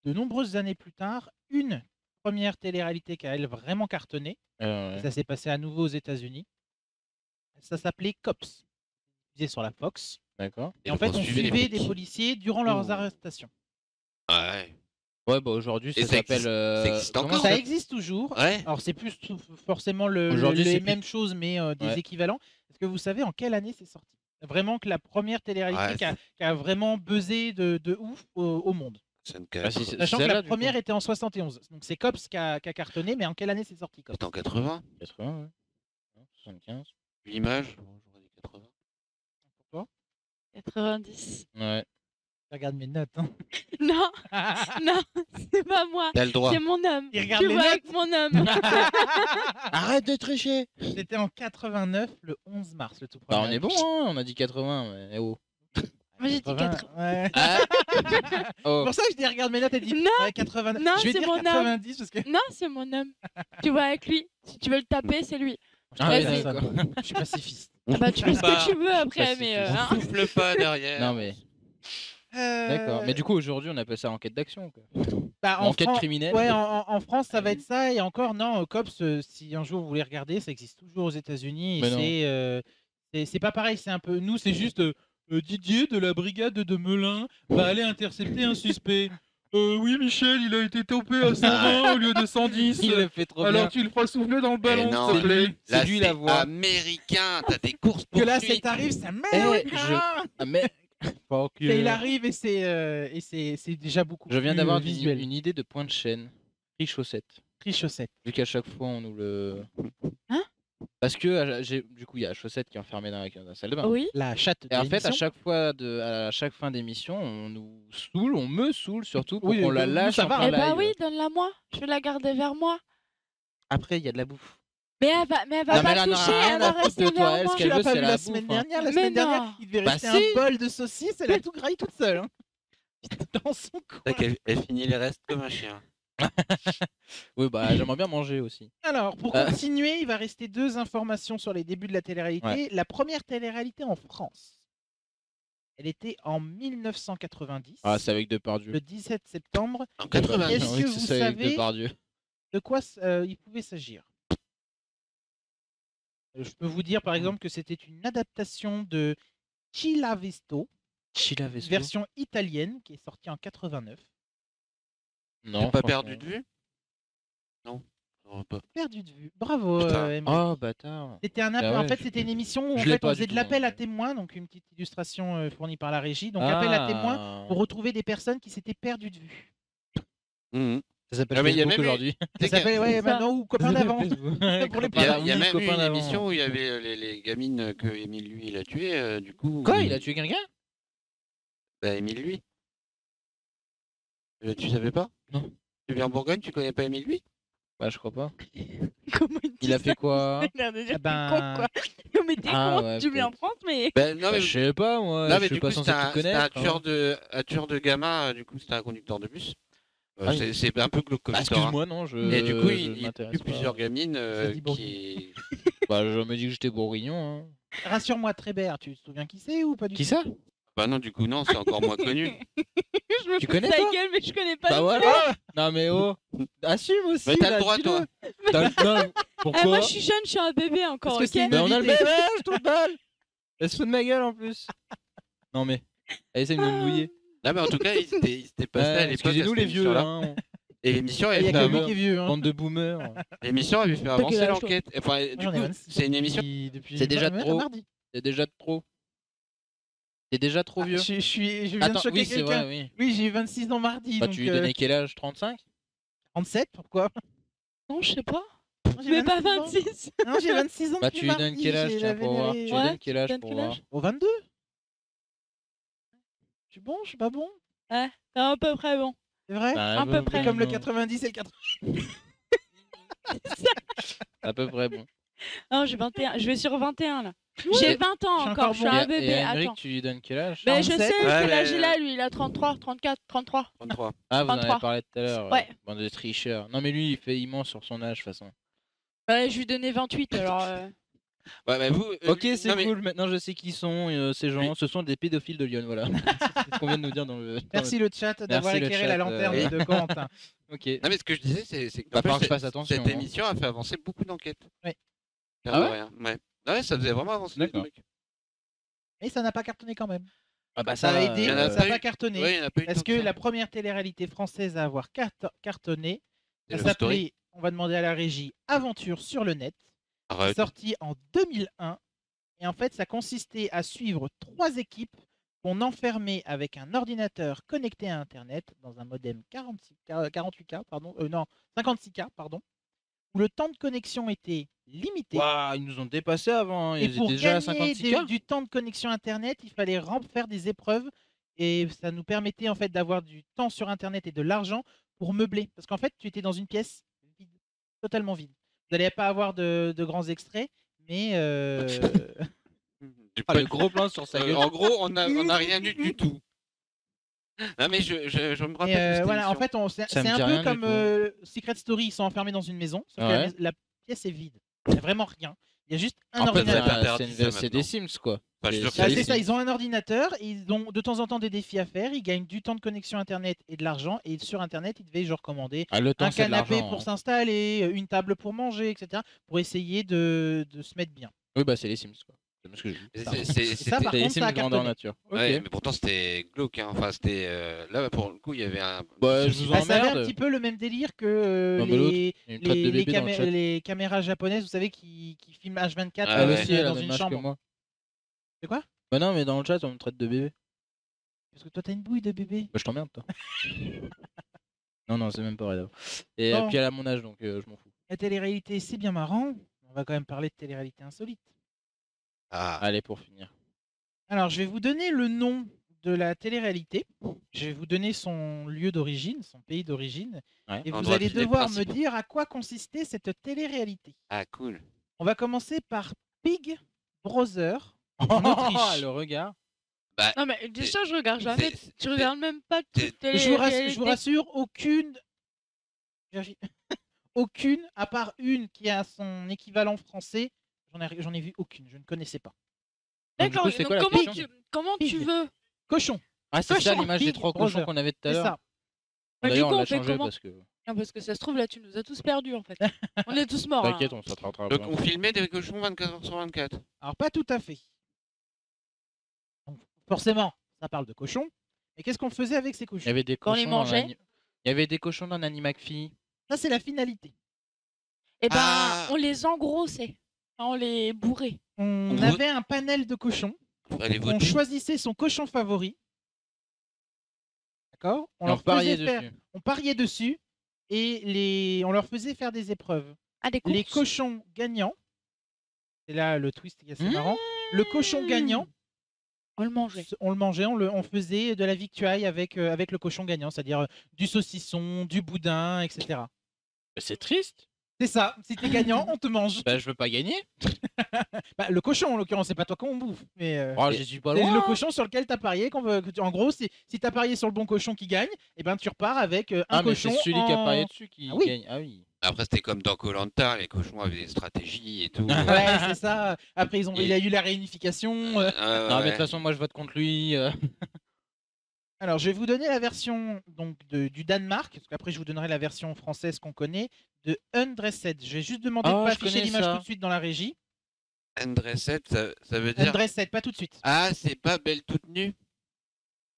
de nombreuses années plus tard, une première télé-réalité qui a elle vraiment cartonné. Ouais. Ça s'est passé à nouveau aux États-Unis. Ça s'appelait Cops, diffusé sur la Fox. D'accord. Et en fait, on suivait des policiers durant leurs arrestations. Ouais. Ouais, bah aujourd'hui ça Et ça s'appelle. ça existe encore, Ça existe toujours. Ouais. Alors c'est plus forcément Aujourd'hui, les c'est plus- mêmes choses, mais des Ouais. équivalents. Est-ce que vous savez en quelle année c'est sorti? Vraiment que la première télé-réalité Ouais, qui a vraiment buzzé de ouf au monde. Ça me Bah, casse. si, c'est Sachant que celle-là, la du coup. première était en 71. Donc c'est Cops qui a cartonné, mais en quelle année c'est sorti Cops? C'était en 80. 80, ouais. 75. L'image. J'aurais dit 80. Pour toi? 90. Ouais. Regarde mes notes. Hein. Non, non, c'est pas moi. T'as le droit. C'est mon homme. Il regarde Tu les vois notes. avec mon homme. Arrête de tricher. C'était en 89, le 11 mars, le tout Bah, premier. on est bon, hein. On a dit 80, mais oh. Moi j'ai dit 80. Ouais. Ah. Oh. C'est pour ça que je dis regarde mes notes, elle dit Non. ouais, 89. Non, je vais c'est dire mon homme. 90 parce que Non, c'est mon homme. Tu vois avec lui. Si tu veux le taper, c'est lui. Ah, ouais, ouais, Personne. d'accord. Je suis pacifiste. Ah bah tu fais ce que tu veux après, Pas mais si On hein. souffle pas derrière. Non, mais d'accord. Mais du coup, aujourd'hui, on appelle ça enquête d'action, quoi. bah, Ou enquête criminelle. Ouais, en France, ça va être ça. Et encore, non, Cops, si un jour vous voulez regarder, ça existe toujours aux États-Unis. Mais non. Et c'est pas pareil. C'est un peu. Nous, c'est juste Didier de la brigade de Melun va aller intercepter un suspect. Oui, Michel, il a été topé à 120 au lieu de 110. Il le fait trop Alors bien. tu le feras souffler dans le Eh ballon, non, s'il te plaît. C'est lui la voix. américain. T'as des courses Que là, poursuites. c'est arrive, c'est Eh, américain. Ah, mais. Fuck you. Et il arrive et c'est déjà beaucoup. Je viens plus, d'avoir visuel. une idée de point de chaîne. Free chaussette. Free chaussette. Vu qu'à chaque fois, on nous le. Hein? Parce que du coup, il y a chaussette qui est enfermée dans la salle de bain. Oui. La chatte. Et en fait, à l'émission. chaque fin d'émission, on nous saoule, on me saoule surtout pour Oui, qu'on la nous, lâche ça en va. plein Eh bah live. oui, donne-la moi. Je vais la garder vers moi. Après, il y a de la bouffe. Mais elle va Non, mais pas elle en a toucher, rien elle va à foutre rester de toi, vers elle, moi. ce Tu qu'elle l'as veut, pas c'est vu la la bouffe, semaine hein. dernière? La Mais semaine dernière, non. il devait Bah rester si. un bol de saucisses, elle a tout graillé toute seule. Hein. Dans son coin. C'est qu'elle elle finit les restes comme un chien. Oui, bah j'aimerais bien manger aussi. Alors, pour continuer, il va rester deux informations sur les débuts de la télé-réalité. Ouais. La première télé-réalité en France, elle était en 1990, Ah, c'est avec Depardieu. le 17 septembre. En Est-ce 90. que Oui, vous c'est avec savez Depardieu. de quoi il pouvait s'agir? Je peux vous dire par exemple que c'était une adaptation de Chilavesto, Chila Vesco. version italienne, qui est sortie en 89. Non, T'as pas franchement. perdu de vue? Non. Non, pas. Perdu de vue. Bravo, Putain. Emery. Oh, bâtard. C'était un Bah en ouais, fait, c'était une émission où en je l'ai fait, on pas faisait du de tout, l'appel donc, à témoins, donc une petite illustration fournie par la régie. Donc appel à témoins pour retrouver des personnes qui s'étaient perdues de vue. Mhm. Ça s'appelle Ah, mais il y a Facebook même- aujourd'hui. Ça C'est s'appelle ouais, Ça. maintenant ou copains d'avant. Pour les Il y a, Copains il y a Oui, même eu copain une d'avant. émission où il y avait les gamines que Émile lui il a tué du coup. Quoi, il a tué quelqu'un? Bah Émile lui. Tu savais pas? Non. Tu viens en Bourgogne, tu connais pas Émile lui? Bah, je crois pas. Comment il dit Il a ça? fait quoi? Il a l'air de dire Ah ben- t'es con, quoi. Non, mais t'es Ah, con, ouais, tu viens en peut-être. France, mais. Bah, non Bah, mais, je sais pas, moi. non, Je mais suis du pas coup censé c'était tout un connaître. un tueur de gamin, du coup c'était un conducteur de bus. Ah, C'est un peu glauque comme Bah, histoire, hein. excuse-moi, non, je. Et du coup je il m'intéresse tue pas. plusieurs gamines Ça dit qui. Bah, je me dis que j'étais bourguignon. Hein. Rassure-moi, Trébert, tu te souviens qui c'est ou pas du Qui tout? ça? Bah non du coup non c'est encore moins connu. Je me Tu fous connais, de ta toi gueule, mais je connais pas. Bah du voilà. Non, mais oh. Assume aussi. Mais t'as là, le droit dis-le. toi. Non, tout. pourquoi? Ah, moi, je suis jeune, je suis un bébé encore, Parce que ok? c'est Mais on a le Invité. même âge, tout balle. Elle se fout de ma gueule en plus. Non, mais. Elle essaie de me mouiller. Non mais en tout cas il s'était passé à l'époque. Excusez-nous à les cette vieux, émission-là. hein. Et l'émission Il y avait a fait que bah, lui qui est vieux. Hein. Bande de boomers. l'émission avait fait quel avancer âge, toi l'enquête. Enfin du J'en ai coup 26. c'est une émission. Depuis C'est déjà trop. mardi. C'est déjà trop. T'es déjà trop vieux. Je viens de Attends, choquer oui, c'est quelqu'un. vrai, oui. Oui, j'ai eu 26 ans mardi. Bah, donc, tu lui donnais quel âge? 35? 37, pourquoi? Non, je sais pas. Non, j'ai Mais pas 26 ans. 26. Non, j'ai 26 ans Bah, depuis tu lui donnes mardi, quel âge, j'ai tiens, la pour voir. Tu vénérée. lui Ouais, donnes quel âge donnes pour quel voir. âge Au 22? Je suis bon, je suis pas bon? Ouais, t'es à peu près bon. C'est vrai? Bah, à peu près. Comme le non. 90 et le 80. À peu près bon. Non, j'ai 21. Je vais sur 21 là. Ouais. J'ai 20 ans suis encore, encore je suis bon. un Et bébé. Aymeric, Attends. tu lui donnes quel âge? Mais je 47. sais Ouais, quel âge mais- il a lui, il a 33, 34, 33. 33. Ah, vous en avez 23. parlé tout à l'heure. Ouais. Bande de tricheurs. Non, mais lui, il fait immense sur son âge, de toute façon. Ouais, je lui donnais 28 alors. Ouais mais vous. Ok, lui- c'est non, mais- cool. Maintenant, je sais qui sont ces gens. Ce sont des pédophiles de Lyon, voilà. C'est ce qu'on vient de nous dire dans le. Merci le chat d'avoir Merci le éclairé chat, la lanterne euh, de Corentin. Ok. Non mais ce que je disais c'est que Va en fait, falloir que je fasse attention, cette hein. émission a fait avancer beaucoup d'enquêtes. Oui. L'air Ah de ouais rien. Ouais. Ouais ça faisait vraiment avancer les D'accord. trucs. Et ça n'a pas cartonné quand même. Ah bah Ça a aidé, Il y en a ça pas n'a pas eu. cartonné. Ouais, il y en a pas eu Parce tant que ça. la première télé-réalité française à avoir cartonné, C'est ça Love Story. s'appelait, on va demander à la régie, Aventure sur le net. C'est Arrête. sorti en 2001. Et en fait, ça consistait à suivre 3 équipes qu'on enfermait avec un ordinateur connecté à Internet dans un modem 48K, pardon, non, 56K, pardon, où le temps de connexion était limité. Waouh, ils nous ont dépassé avant, hein. Et Ils pour étaient déjà à gagner 56K. du temps de connexion Internet, il fallait faire des épreuves. Et ça nous permettait en fait d'avoir du temps sur Internet et de l'argent pour meubler. Parce qu'en fait, tu étais dans une pièce vide, totalement vide. Vous n'allez pas avoir de grands extraits, mais Du Ah, pot- le gros plan sur sa gueule. En gros, on a rien eu du tout. Non mais je me Et, rappelle de cette voilà, en émission. fait, Ça me c'est un dit peu rien du comme tout. Secret Story, ils sont enfermés dans une maison, sauf que Ouais. la pièce est vide. Il n'y a vraiment rien. Il y a juste un En fait, ordinateur. ordinateur. interdit ça c'est des Sims, quoi. Enfin, je suis sûr que Bah, c'est c'est les ça, Sims. ils ont un ordinateur, ils ont de temps en temps des défis à faire, ils gagnent du temps de connexion Internet et de l'argent, et sur Internet, ils devaient genre commander Ah, le temps, un c'est de canapé l'argent, pour hein. s'installer, une table pour manger, etc., pour essayer de se mettre bien. Oui, bah, c'est les Sims, quoi. C'est ce que je dis. C'est- Ça, c'était- par C'est les contre, Sims ça a grandeur cartonné. nature. Ok. Ouais, mais pourtant c'était glauque. Hein. Enfin, c'était là pour le coup, il y avait un. Bah, je vous Bah, ça avait un emmerde. petit peu le même délire que Non, mais l'autre, il y a une traite de bébé dans le chat. les caméras japonaises, vous savez, qui filment H24 Ah Elle ouais. aussi, elle a dans le une même âge que chambre. moi. C'est quoi? Bah non, mais dans le chat, on me traite de bébé. Parce que toi, t'as une bouille de bébé. Bah, je t'emmerde, toi. Non, c'est même pas vrai. Et Bon. puis elle a mon âge, donc je m'en fous. La télé-réalité, c'est bien marrant. On va quand même parler de télé-réalité insolite. Ah. Allez, pour finir. Alors, je vais vous donner le nom de la télé-réalité. Je vais vous donner son lieu d'origine, son pays d'origine. Ouais. Et On vous doit allez deviner le devoir me principe. dire à quoi consistait cette télé-réalité. Ah cool. On va commencer par Big Brother en Oh, Autriche. le regard. Bah, Non, mais déjà, je regarde jamais. Je regarde même pas toutes les Je vous rassure, aucune, aucune, à part une qui a son équivalent français, j'en ai vu aucune, je ne connaissais pas. Donc, du D'accord, coup, c'est donc quoi la comment question comment tu Pig. veux Cochon, Ah, c'est ça Cochon, l'image des Big 3 Brother. cochons qu'on avait tout à c'est l'heure. ça. Bah, du D'ailleurs, coup, on l'a on fait changé comment parce que. Non, parce que ça se trouve, là, tu nous as tous perdus, en fait. On est tous morts. T'inquiète, hein. on se rattrapera. donc on filmait des cochons 24h/24. Alors pas tout à fait. Donc, forcément, ça parle de cochons. Mais qu'est-ce qu'on faisait avec ces Il y cochons? avait des Quand on les cochons dans mangeait Il y avait des cochons dans Nanny McPhee. Ça, c'est la finalité. Eh ben, Ah. on les engrossait. On les bourrait. On avait un panel de cochons. Allez On voter. choisissait son cochon favori. D'accord? On leur pariait faisait faire- dessus. On pariait dessus et on leur faisait faire des épreuves. Ah, des Les courses. cochons gagnants, c'est là le twist qui est assez Mmh. marrant. Le cochon gagnant, On le mangeait. on le mangeait, on faisait de la victuaille avec le cochon gagnant, c'est-à-dire du saucisson, du boudin, etc. Bah, c'est triste. C'est ça, si t'es gagnant, on te mange. Bah, je veux pas gagner. Bah, le cochon, en l'occurrence, c'est pas toi qu'on bouffe. Mais Oh, j'y suis pas c'est loin. le cochon sur lequel t'as parié. En gros, si t'as parié sur le bon cochon qui gagne, et ben tu repars avec un Ah, mais cochon. c'est celui qui a parié dessus qui Ah oui. gagne. Ah oui. Après c'était comme dans Koh-Lanta, les cochons avaient des stratégies et tout. Ouais, c'est ça. Après, il a eu la réunification. Non, mais de ouais. toute façon, moi, je vote contre lui. Alors, je vais vous donner la version donc, du Danemark, parce qu'après, je vous donnerai la version française qu'on connaît, de Undressed. Je vais juste demander de Oh, pas je afficher connais l'image ça. tout de suite dans la régie. Undressed, ça veut dire. Undressed, pas tout de suite. Ah, c'est pas Belle toute nue.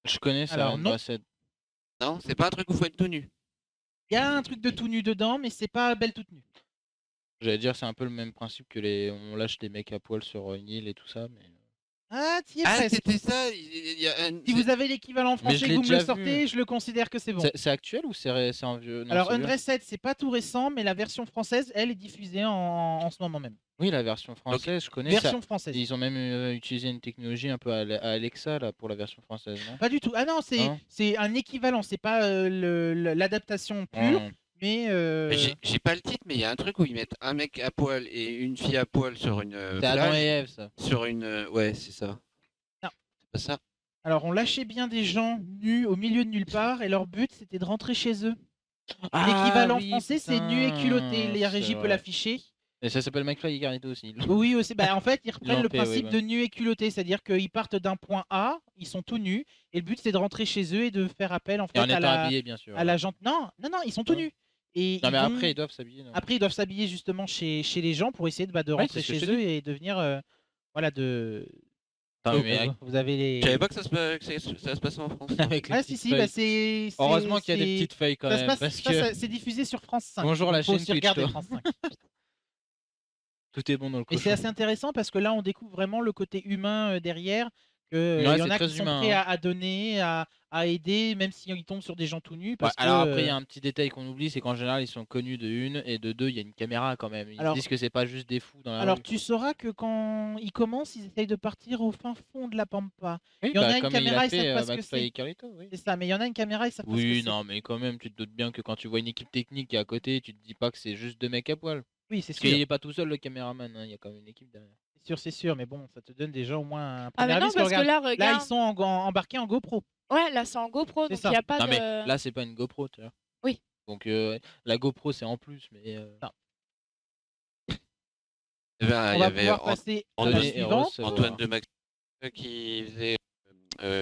Je connais ça. Alors, non. André. Non, c'est pas un truc où faut être tout nu. Il y a un truc de tout nu dedans, mais c'est pas belle toute nue. J'allais dire, c'est un peu le même principe que on lâche des mecs à poil sur une île et tout ça. Mais... Ah, t'y es Ah, presque. c'était ça. Il y a un... Si vous avez l'équivalent Mais je français, l'ai vous me le déjà sortez, vu. je le considère que c'est bon. C'est actuel ou c'est un vieux non, Alors, c'est vieux. Undressed, c'est pas tout récent, mais la version française, elle, est diffusée en ce moment même. Oui, la version française, je connais Version ça. française. Ils ont même utilisé une technologie un peu à Alexa là, pour la version française, non? Pas du tout. Ah non, Non. c'est un équivalent, c'est pas l'adaptation pure, Non. mais J'ai pas le titre, mais il y a un truc où ils mettent un mec à poil et une fille à poil sur une C'est Adam et plage. Ève, ça. Sur une. Ouais, c'est ça. Non. C'est pas ça. alors on lâchait bien des gens nus au milieu de nulle part et leur but c'était de rentrer chez eux. L'équivalent oui, français c'est nu et culotté, la c'est régie peut vrai. l'afficher. Et ça s'appelle McFly et Carlito aussi. Oui, aussi. Bah, en fait, ils reprennent l'ont le fait, oui, principe bah. de nu et culotté, c'est-à-dire qu'ils partent d'un point A, ils sont tout nus, et le but c'est de rentrer chez eux et de faire appel en Et fait en à étant habillé, bien sûr. à la gente. Non, ils sont tout Non. nus. Et Non, ils mais vont- après, ils doivent s'habiller. non Après, ils doivent s'habiller justement chez les gens pour essayer de Ouais, rentrer c'est ce que chez je te eux et devenir voilà Attends, Donc, mais vous avez les. Je savais pas que ça se passait en France. avec les Ah, petites si, bah, feuilles. Heureusement qu'il y a des petites feuilles quand Ça se même. passe, Parce ça, que c'est diffusé sur France 5. Bonjour, la donc faut chaîne aussi Twitch, regarder toi. France 5. tout est bon dans le Mais c'est cochon. assez intéressant parce que là, on découvre vraiment le côté humain derrière. Il Ouais, y en c'est a très qui sont humain, prêts hein. à donner, à aider, même s'ils tombent sur des gens tout nus. Ouais, Parce que, alors après, il y a un petit détail qu'on oublie, c'est qu'en général, ils sont connus de une, et de deux, il y a une caméra quand même. Ils Alors- disent que c'est pas juste des fous dans la Alors, rue. tu sauras que quand ils commencent, ils essayent de partir au fin fond de la pampa. Oui, il y en bah, a une comme caméra, il ils a savent fait pas ce que McFly c'est. et Carlito, oui. C'est ça, mais il y en a une caméra, ils savent pas ce que Oui, c'est. non, mais quand même, tu te doutes bien que quand tu vois une équipe technique qui est à côté, tu te dis pas que c'est juste deux mecs à poil. Oui, c'est Parce qu'il sûr. est pas tout seul le caméraman, hein, il y a quand même une équipe derrière. C'est sûr, mais bon, ça te donne déjà au moins un Ah, premier mais non, avis, parce que regarde, là, là, regarde. ils sont embarqués en GoPro. Ouais, là, c'est en GoPro, C'est donc ça. il n'y a pas Non, de. mais là, c'est pas une GoPro, tu vois. Oui. Donc la GoPro, c'est en plus, mais. Non. Il y On avait va pouvoir passer à la Antoine, Donner et suivante. recevoir. Antoine de Max qui faisait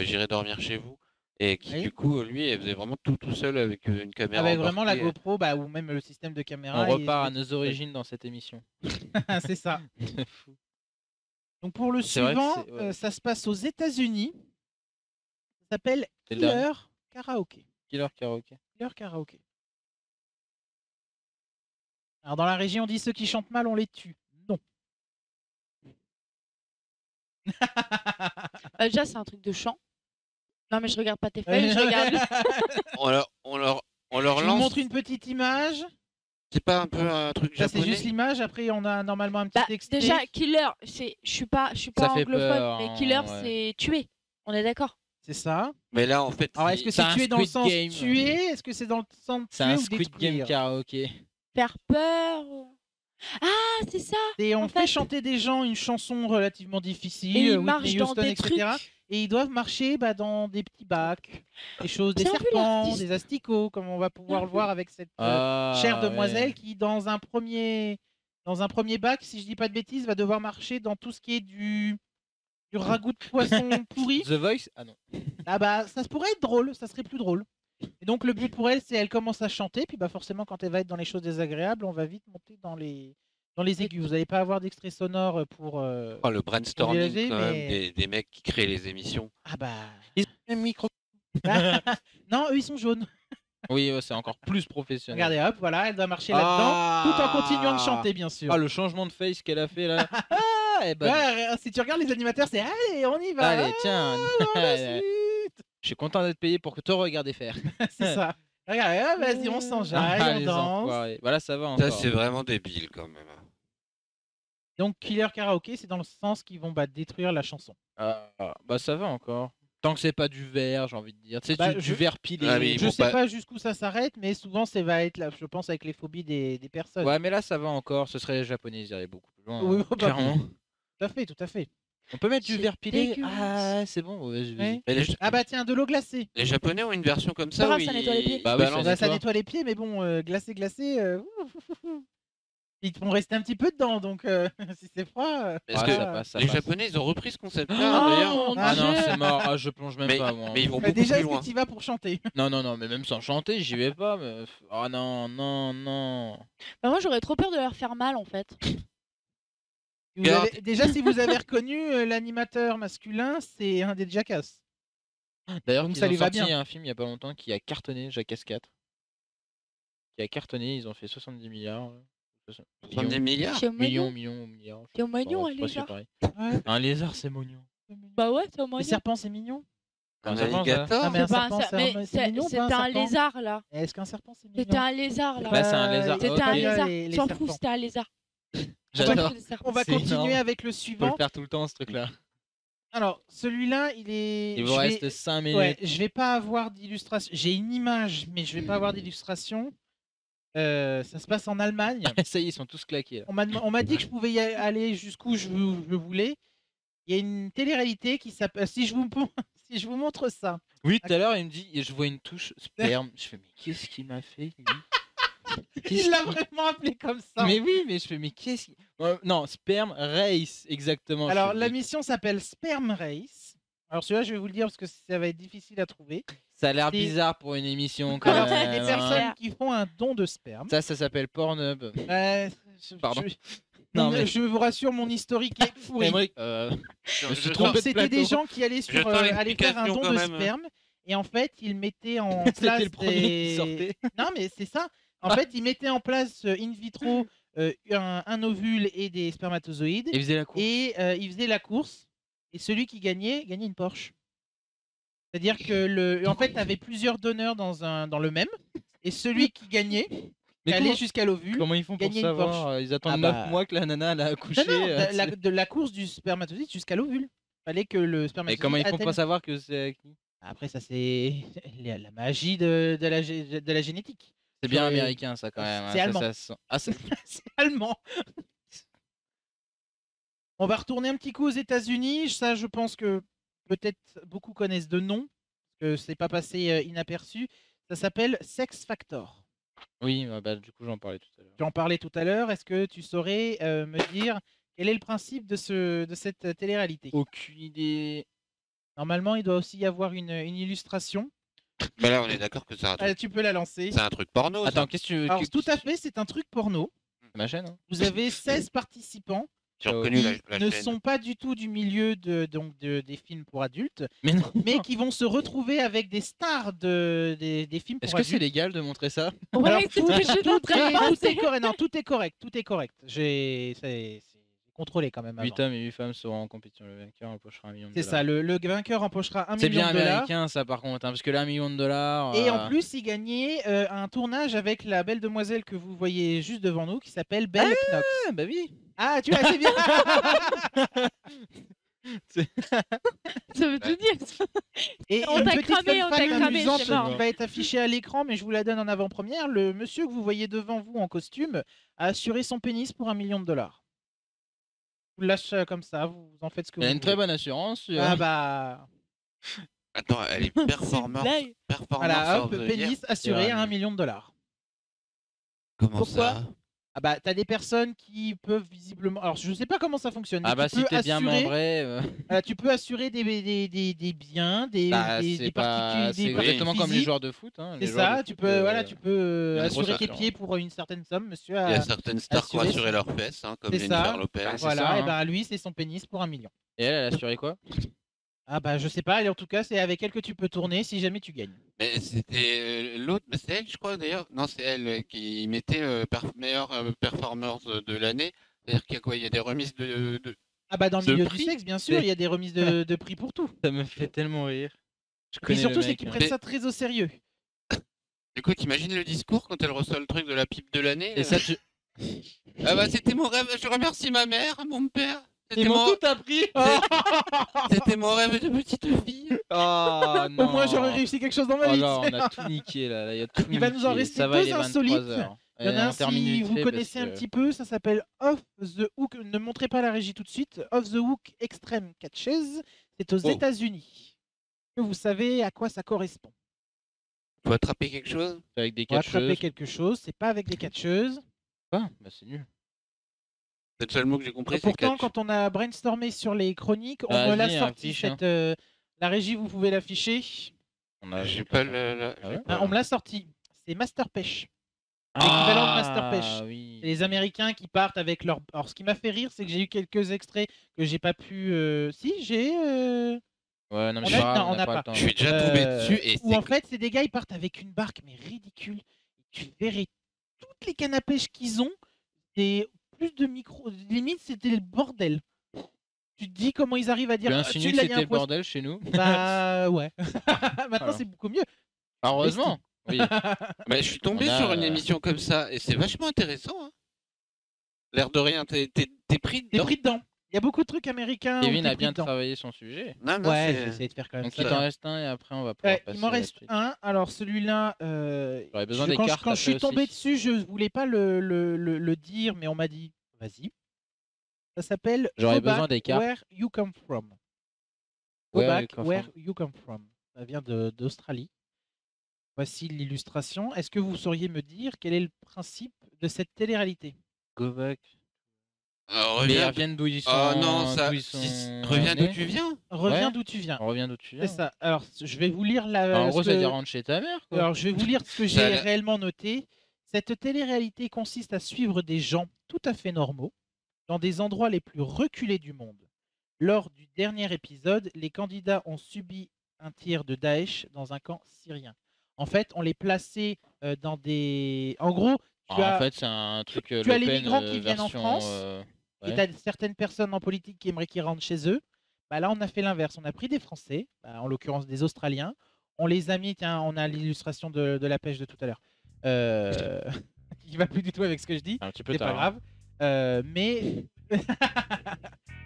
J'irai dormir chez vous et qui Oui. du coup lui il faisait vraiment tout seul avec une caméra Avec vraiment la embarquée. GoPro, bah, ou même le système de caméra. On et repart à les nos trucs. origines dans cette émission. C'est ça. Donc pour le C'est vrai que suivant, c'est- ouais. ça se passe aux États-Unis. Ça s'appelle C'est le dernier. Killer Karaoke. Killer Karaoke. Killer Karaoke. Alors dans la région, on dit ceux qui chantent mal, on les tue. Non. Déjà, c'est un truc de chant. Non, mais je regarde pas tes feuilles, je regarde. On leur Je vous lance. montre une petite image. C'est pas un peu un truc Ça c'est japonais. juste l'image. Après, on a normalement un petit Bah, extrait. déjà, killer, je suis pas Ça fait anglophone, peur, mais hein, killer, ouais. c'est tuer. On est d'accord. C'est ça. Mais là en fait Alors est-ce que C'est c'est un tuer dans le Squid sens Game. tuer? Est-ce que c'est dans le sens C'est tuer un ou Squid détruire? Game Karaoke. Faire peur. Ah, c'est ça. Et on En fait fait- chanter des gens une chanson relativement difficile, Et ils Whitney marchent dans Houston, des etc. trucs. Et ils doivent marcher dans des petits bacs, des choses, des C'est un peu serpents, l'artiste. des asticots, comme on va pouvoir le voir avec cette Ah, chère demoiselle ouais. qui, dans un premier bac, si je dis pas de bêtises, va devoir marcher dans tout ce qui est du ragoût de poisson pourri. The Voice. Ah non. Ah bah, ça pourrait être drôle, ça serait plus drôle. Et donc le but pour elle, c'est elle commence à chanter, puis bah forcément quand elle va être dans les choses désagréables, on va vite monter dans les aigus. Vous n'allez pas avoir d'extrait sonore pour. Oh, le brainstorming Vérifier, quand même mais- des mecs qui créent les émissions. Ah bah. Ils ont le micro. Non, eux ils sont jaunes. Oui, ouais, c'est encore plus professionnel. Regardez, hop, voilà, elle doit marcher là-dedans, tout en continuant de chanter, bien sûr. Ah, le changement de face qu'elle a fait là. Ah, eh ben, Ouais, si tu regardes les animateurs, c'est allez, on y va. allez, tiens. dans la suite. Je suis content d'être payé pour te regarder faire. C'est ça. Regarde, ah, vas-y, on s'enjaille, Ah, on les danse. enfoirés. Voilà, ça va Ça encore. c'est vraiment débile quand même. Donc Killer Karaoke, c'est dans le sens qu'ils vont détruire la chanson. Ah, bah ça va encore. Tant que c'est pas du verre, j'ai envie de dire. Tu sais, Bah, du je- verre pilé. Ah, mais ils Je vont sais pas- pas jusqu'où ça s'arrête, mais souvent ça va être là, je pense, avec les phobies des personnes. Ouais, mais là ça va encore. Ce serait les japonais, ils iraient beaucoup plus loin. Oui, hein, bah, clairement. Tout à fait, tout à fait. On peut mettre du C'est verre pilé. dégueulasse. Ah, c'est bon. Ouais, vas-y. Ouais. Mais Ah bah tiens, de l'eau glacée. les Japonais ont une version comme ça Pas où grave, ça nettoie les pieds. ils Bah oui, balancent- Bah, ça nettoie. nettoie les pieds, mais bon, glacé. Ils te font rester un petit peu dedans, donc si c'est froid. Est-ce Ouais, que ça passe, ça les passe. Japonais ils ont repris ce concept-là Oh, d'ailleurs mon Ah non, Dieu. c'est mort. Ah, je plonge même mais, pas moi. mais ils vont Bah, beaucoup déjà, plus est-ce loin. que tu y vas pour chanter? Non, non, non, mais même sans chanter, j'y vais pas. Mais... Oh non, non, non. Bah, moi, j'aurais trop peur de leur faire mal, en fait. Déjà, si vous avez reconnu l'animateur masculin, c'est un des Jackass. D'ailleurs, Donc ils ça ont lui va sorti bien. un film il y a pas longtemps qui a cartonné, Jackass 4. Qui a cartonné, ils ont fait 70 milliards. 70 milliards. C'est Millions, mignon. milliards. C'est mignon, je un sais pas si c'est lézard. pareil. Ouais. Un lézard, c'est mignon. Bah ouais, c'est Les mignon. serpents, c'est mignon. Un Ça mange, alligator. Ah, mais un C'est pas serpent, ser- mais c'est mignon ou pas, c'était un un serpent lézard, là. Est-ce qu'un serpent, c'est mignon? C'était un lézard, là. Là, c'est un lézard. C'était ok. un les lézard. S'en serpents. fout, c'était un lézard. J'adore. On va C'est continuer énorme. avec le Faut le suivant. faire tout le temps, ce truc-là. Alors, celui-là, il est. Il je vous vais- reste 5 minutes. Ouais, je vais pas avoir d'illustration. J'ai une image, mais je vais pas avoir d'illustration. Ça se passe en Allemagne. Ça y est, ils sont tous claqués. Là. On m'a dit que je pouvais y aller jusqu'où je voulais. Il y a une télé-réalité qui s'appelle. Si je vous montre ça. Oui, tout à l'heure, il me dit, je vois une touche sperme. Je fais, mais qu'est-ce qu'il m'a fait lui Il l'a vraiment appelé comme ça. Mais oui, mais je fais, mais qu'est-ce qu'il... Non, sperme race, exactement. Alors, Je la fais, mission s'appelle Sperm Race. Alors, celui-là, je vais vous le dire parce que ça va être difficile à trouver. ça a l'air c'est- bizarre pour une émission quand Alors, c'est même. des hein. personnes qui font un don de sperme. Ça s'appelle Pornhub. Euh, Pardon. Non, mais- Je vous rassure, mon historique est pourri. Aymeric, Je me suis sens- trompé de C'était des plateau. gens qui allaient Je sens aller faire un l'explication don quand de même. sperme et en fait ils mettaient en C'était place le premier qui sortait. Non mais c'est ça. En fait ils mettaient en place in vitro un ovule et des spermatozoïdes Il faisait la course. et ils faisaient la course et celui qui gagnait une Porsche. C'est-à-dire que en fait t'avais plusieurs donneurs dans le même et celui qui gagnait Mais allait comment, jusqu'à l'ovule. comment ils font pour gagner une savoir Porsche. Ils attendent Ah 9 bah. mois que la nana elle a accouché. Non, c'est- de la course du spermatozoïde jusqu'à l'ovule. Fallait que le Et spermatozoïde comment ils font atteigne. pas savoir que c'est qui? Après, ça, c'est la magie de la génétique. C'est bien Ouais. américain ça quand même. C'est hein, allemand. ça se sent. Ah, c'est- C'est allemand. On va retourner un petit coup aux États-Unis. Ça, je pense que peut-être beaucoup connaissent de nom, parce que c'est pas passé inaperçu. Ça s'appelle Sex Factor. Oui, bah, du coup j'en parlais tout à l'heure. Tu en parlais tout à l'heure. Est-ce que tu saurais me dire quel est le principe de cette télé-réalité? Aucune idée. Normalement, il doit aussi y avoir une illustration. Mais là, on est d'accord que c'est un truc, Tu peux la lancer. c'est un truc porno. ça. Attends, qu'est-ce que tu veux Alors, tout à fait, c'est un truc porno. C'est ma chaîne. Hein Vous avez 16 participants J'ai reconnu qui la ne chaîne. sont pas du tout du milieu des films pour adultes, Mais non. mais qui vont se retrouver avec des stars des films pour Est-ce que c'est adultes. légal de montrer ça? Ouais, Alors, c'est tout, ce que j'étais en train de tout penser. est correct. Non, tout est correct. Tout est correct. C'est contrôlé quand même. 8 avant. hommes et 8 femmes seront en compétition. Le vainqueur empochera $1 million. C'est ça. Le vainqueur empochera 1 C'est million bien de dollars. américain ça par contre, hein, parce que là $1 million. Et en plus, il gagnait un tournage avec la belle demoiselle que vous voyez juste devant nous, qui s'appelle Belle Knox. Ah, bah oui. Ah, tu vois, c'est bien. Ça veut tout dire. ça. Et On une t'a petite cramé, fun on t'a fact cramé, amusante c'est mort. qui va être affichée à l'écran, mais je vous la donne en avant-première. Le monsieur que vous voyez devant vous en costume a assuré son pénis pour $1 million. Vous le lâchez comme ça, vous en faites ce que Il a vous une voulez. très bonne assurance. Ah bah Attends, elle est performance. blague. voilà, hop, ça veut pénis assuré à vrai. $1 million. Comment Pourquoi ça? Ah bah t'as des personnes qui peuvent visiblement. Alors je sais pas comment ça fonctionne. Mais Ah bah tu si peux t'es bien assurer- membré. Voilà, tu peux assurer des biens, des C'est pas. particules, C'est des exactement comme les physiques. joueurs de foot. Hein, C'est les joueurs ça, de tu foot, peux, voilà, tu peux il y a une assurer grosse tes assurance. pieds pour une certaine somme, monsieur. Il y a certaines stars qui ont assurer assuré son- leurs fesses, hein, comme C'est Jennifer ça. Lopez. c'est Voilà, ça, et hein. ben lui, c'est son pénis pour $1 million. Et elle a assuré quoi? Ah bah je sais pas, et en tout cas, c'est avec elle que tu peux tourner si jamais tu gagnes. Mais c'était l'autre, mais c'est elle, je crois d'ailleurs. Non, c'est elle qui mettait meilleure performance de l'année. C'est-à-dire qu'il y a quoi? Il y a des remises de. Ah bah dans le De milieu prix. du sexe, bien sûr, il y a des remises de prix pour tout. Ça me fait tellement rire. Je Et connais surtout, le c'est mec, qu'ils hein. prennent ça très au sérieux. Du coup, t'imagines le discours quand elle reçoit le truc de la pipe de l'année? Et ça, tu... Ah bah c'était mon rêve. Je remercie ma mère, mon père. Ils C'était m'ont mon... tout appris. C'était mon rêve de petite fille. Oh non. Au moins, j'aurais réussi quelque chose dans ma Oh vie. là, tu sais. on a tout niqué là. Il y a tout Il va nous en niqué. rester Ça va, deux il est 23 insolites. heures. Il y en a un, On termine si vite vous fait connaissez parce un que- petit peu, ça s'appelle Off the Hook. Ne montrez pas la régie tout de suite. Off the Hook Extreme Catches. C'est aux Oh. États-Unis. Que vous savez à quoi ça correspond. Faut attraper quelque chose? Avec des Pour attraper catcheuses. quelque chose, c'est pas avec des catcheuses. Ah, bah c'est nul. C'est le seul mot que j'ai compris, c'est Pourtant, catch. quand on a brainstormé sur les chroniques, on Vas-y, me l'a affiche, sorti. La régie, vous pouvez l'afficher. On a... J'ai pas le. Ah ouais On me l'a sorti. C'est Master Pêche. L'équivalent de Master Pêche. Ah oui. C'est les Américains qui partent avec leur. Alors, ce qui m'a fait rire, c'est que j'ai eu quelques extraits que j'ai pas pu. Si, j'ai. Ouais, non, mais On c'est a- pas grave, non, on on n'a a pas pas. le temps. Je suis déjà tombé dessus et Où c'est. en fait, c'est des gars, ils partent avec une barque, mais ridicule. Tu verrais toutes les cannes à pêche qu'ils ont, et plus de micros. Limite, c'était le bordel. Tu te dis comment ils arrivent à dire. Tu Ah, insinues que celui-là, il y a c'était un le poisson. bordel chez nous? Bah ouais. Maintenant, Voilà. c'est beaucoup mieux. Heureusement. Oui. Bah, je suis tombé On a, sur une émission comme ça et c'est vachement intéressant. Hein. L'air de rien, t'es pris T'es dedans. pris dedans. Il y a beaucoup de trucs américains. où Kevin t'es a pris bien dedans. travaillé son sujet. Non, non, Ouais, c'est- j'ai essayé de faire quand même Donc ça. il t'en reste un et après on va pouvoir Ouais, passer il m'en à la reste suite. un. Alors celui-là, J'aurais besoin des quand, cartes quand je suis après tombé aussi. dessus, je voulais pas le dire, mais on m'a dit, vas-y. Ça s'appelle J'aurais Go Back besoin des cartes. Where You Come From. Go Where Back You Come Where From. You Come From. Ça vient d'Australie. Voici l'illustration. Est-ce que vous sauriez me dire quel est le principe de cette télé-réalité? Go back. Alors, Mais ils reviens. reviennent d'où ils sont. Oh non, ça. d'où ils sont Reviens d'où nés. tu viens. Reviens Ouais. d'où tu viens. On revient d'où tu viens. C'est ça. Alors, je vais vous lire la. Enfin, en gros, ce ça veut que- dire rentre chez ta mère. Quoi. Alors, je vais vous lire ce que Ça a j'ai l'air- réellement noté. Cette télé-réalité consiste à suivre des gens tout à fait normaux dans des endroits les plus reculés du monde. Lors du dernier épisode, les candidats ont subi un tir de Daesh dans un camp syrien. En fait, on les plaçait dans des... En gros, en fait, c'est un truc. Tu as les migrants qui viennent en France, et ouais. tu as certaines personnes en politique qui aimeraient qu'ils rentrent chez eux. Bah là, on a fait l'inverse. On a pris des Français, en l'occurrence des Australiens. On les a mis, tiens, on a l'illustration de la pêche de tout à l'heure. Qui va plus du tout avec ce que je dis. Un petit peu C'est pas tard. grave. Mais...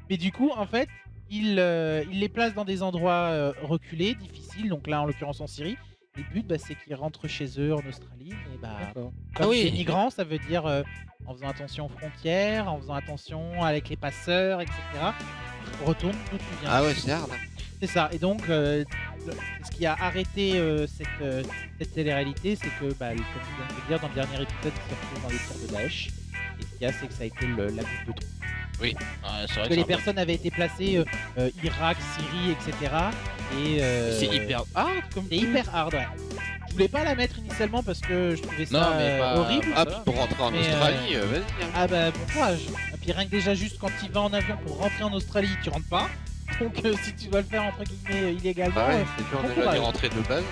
mais du coup, en fait, il les place dans des endroits reculés, difficiles. Donc là, en l'occurrence en Syrie. Et le but, c'est qu'ils rentrent chez eux en Australie. Et comme des migrants, ça veut dire en faisant attention aux frontières, en faisant attention avec les passeurs, etc. Retourne d'où tu viens. Ah ouais, c'est hard. C'est ça. Et donc, ce qui a arrêté cette télé-réalité, c'est que, comme je viens de te dire, dans le dernier épisode, ils se retrouvent dans les tirs de Daesh. Et ce qu'il y a, c'est que ça a été la goutte de trop. Oui. C'est vrai que les personnes avaient été placées Irak, Syrie, etc. Et c'est hyper hard comme c'est hyper hard, ouais. Je voulais pas la mettre initialement parce que je trouvais ça horrible. Ah, puis pour rentrer en Australie, vas-y. Ah bah bon courage. Et puis rien que déjà juste quand tu vas en avion pour rentrer en Australie, tu rentres pas. Donc si tu dois le faire entre guillemets illégalement, c'est dur déjà d'y rentrer de base.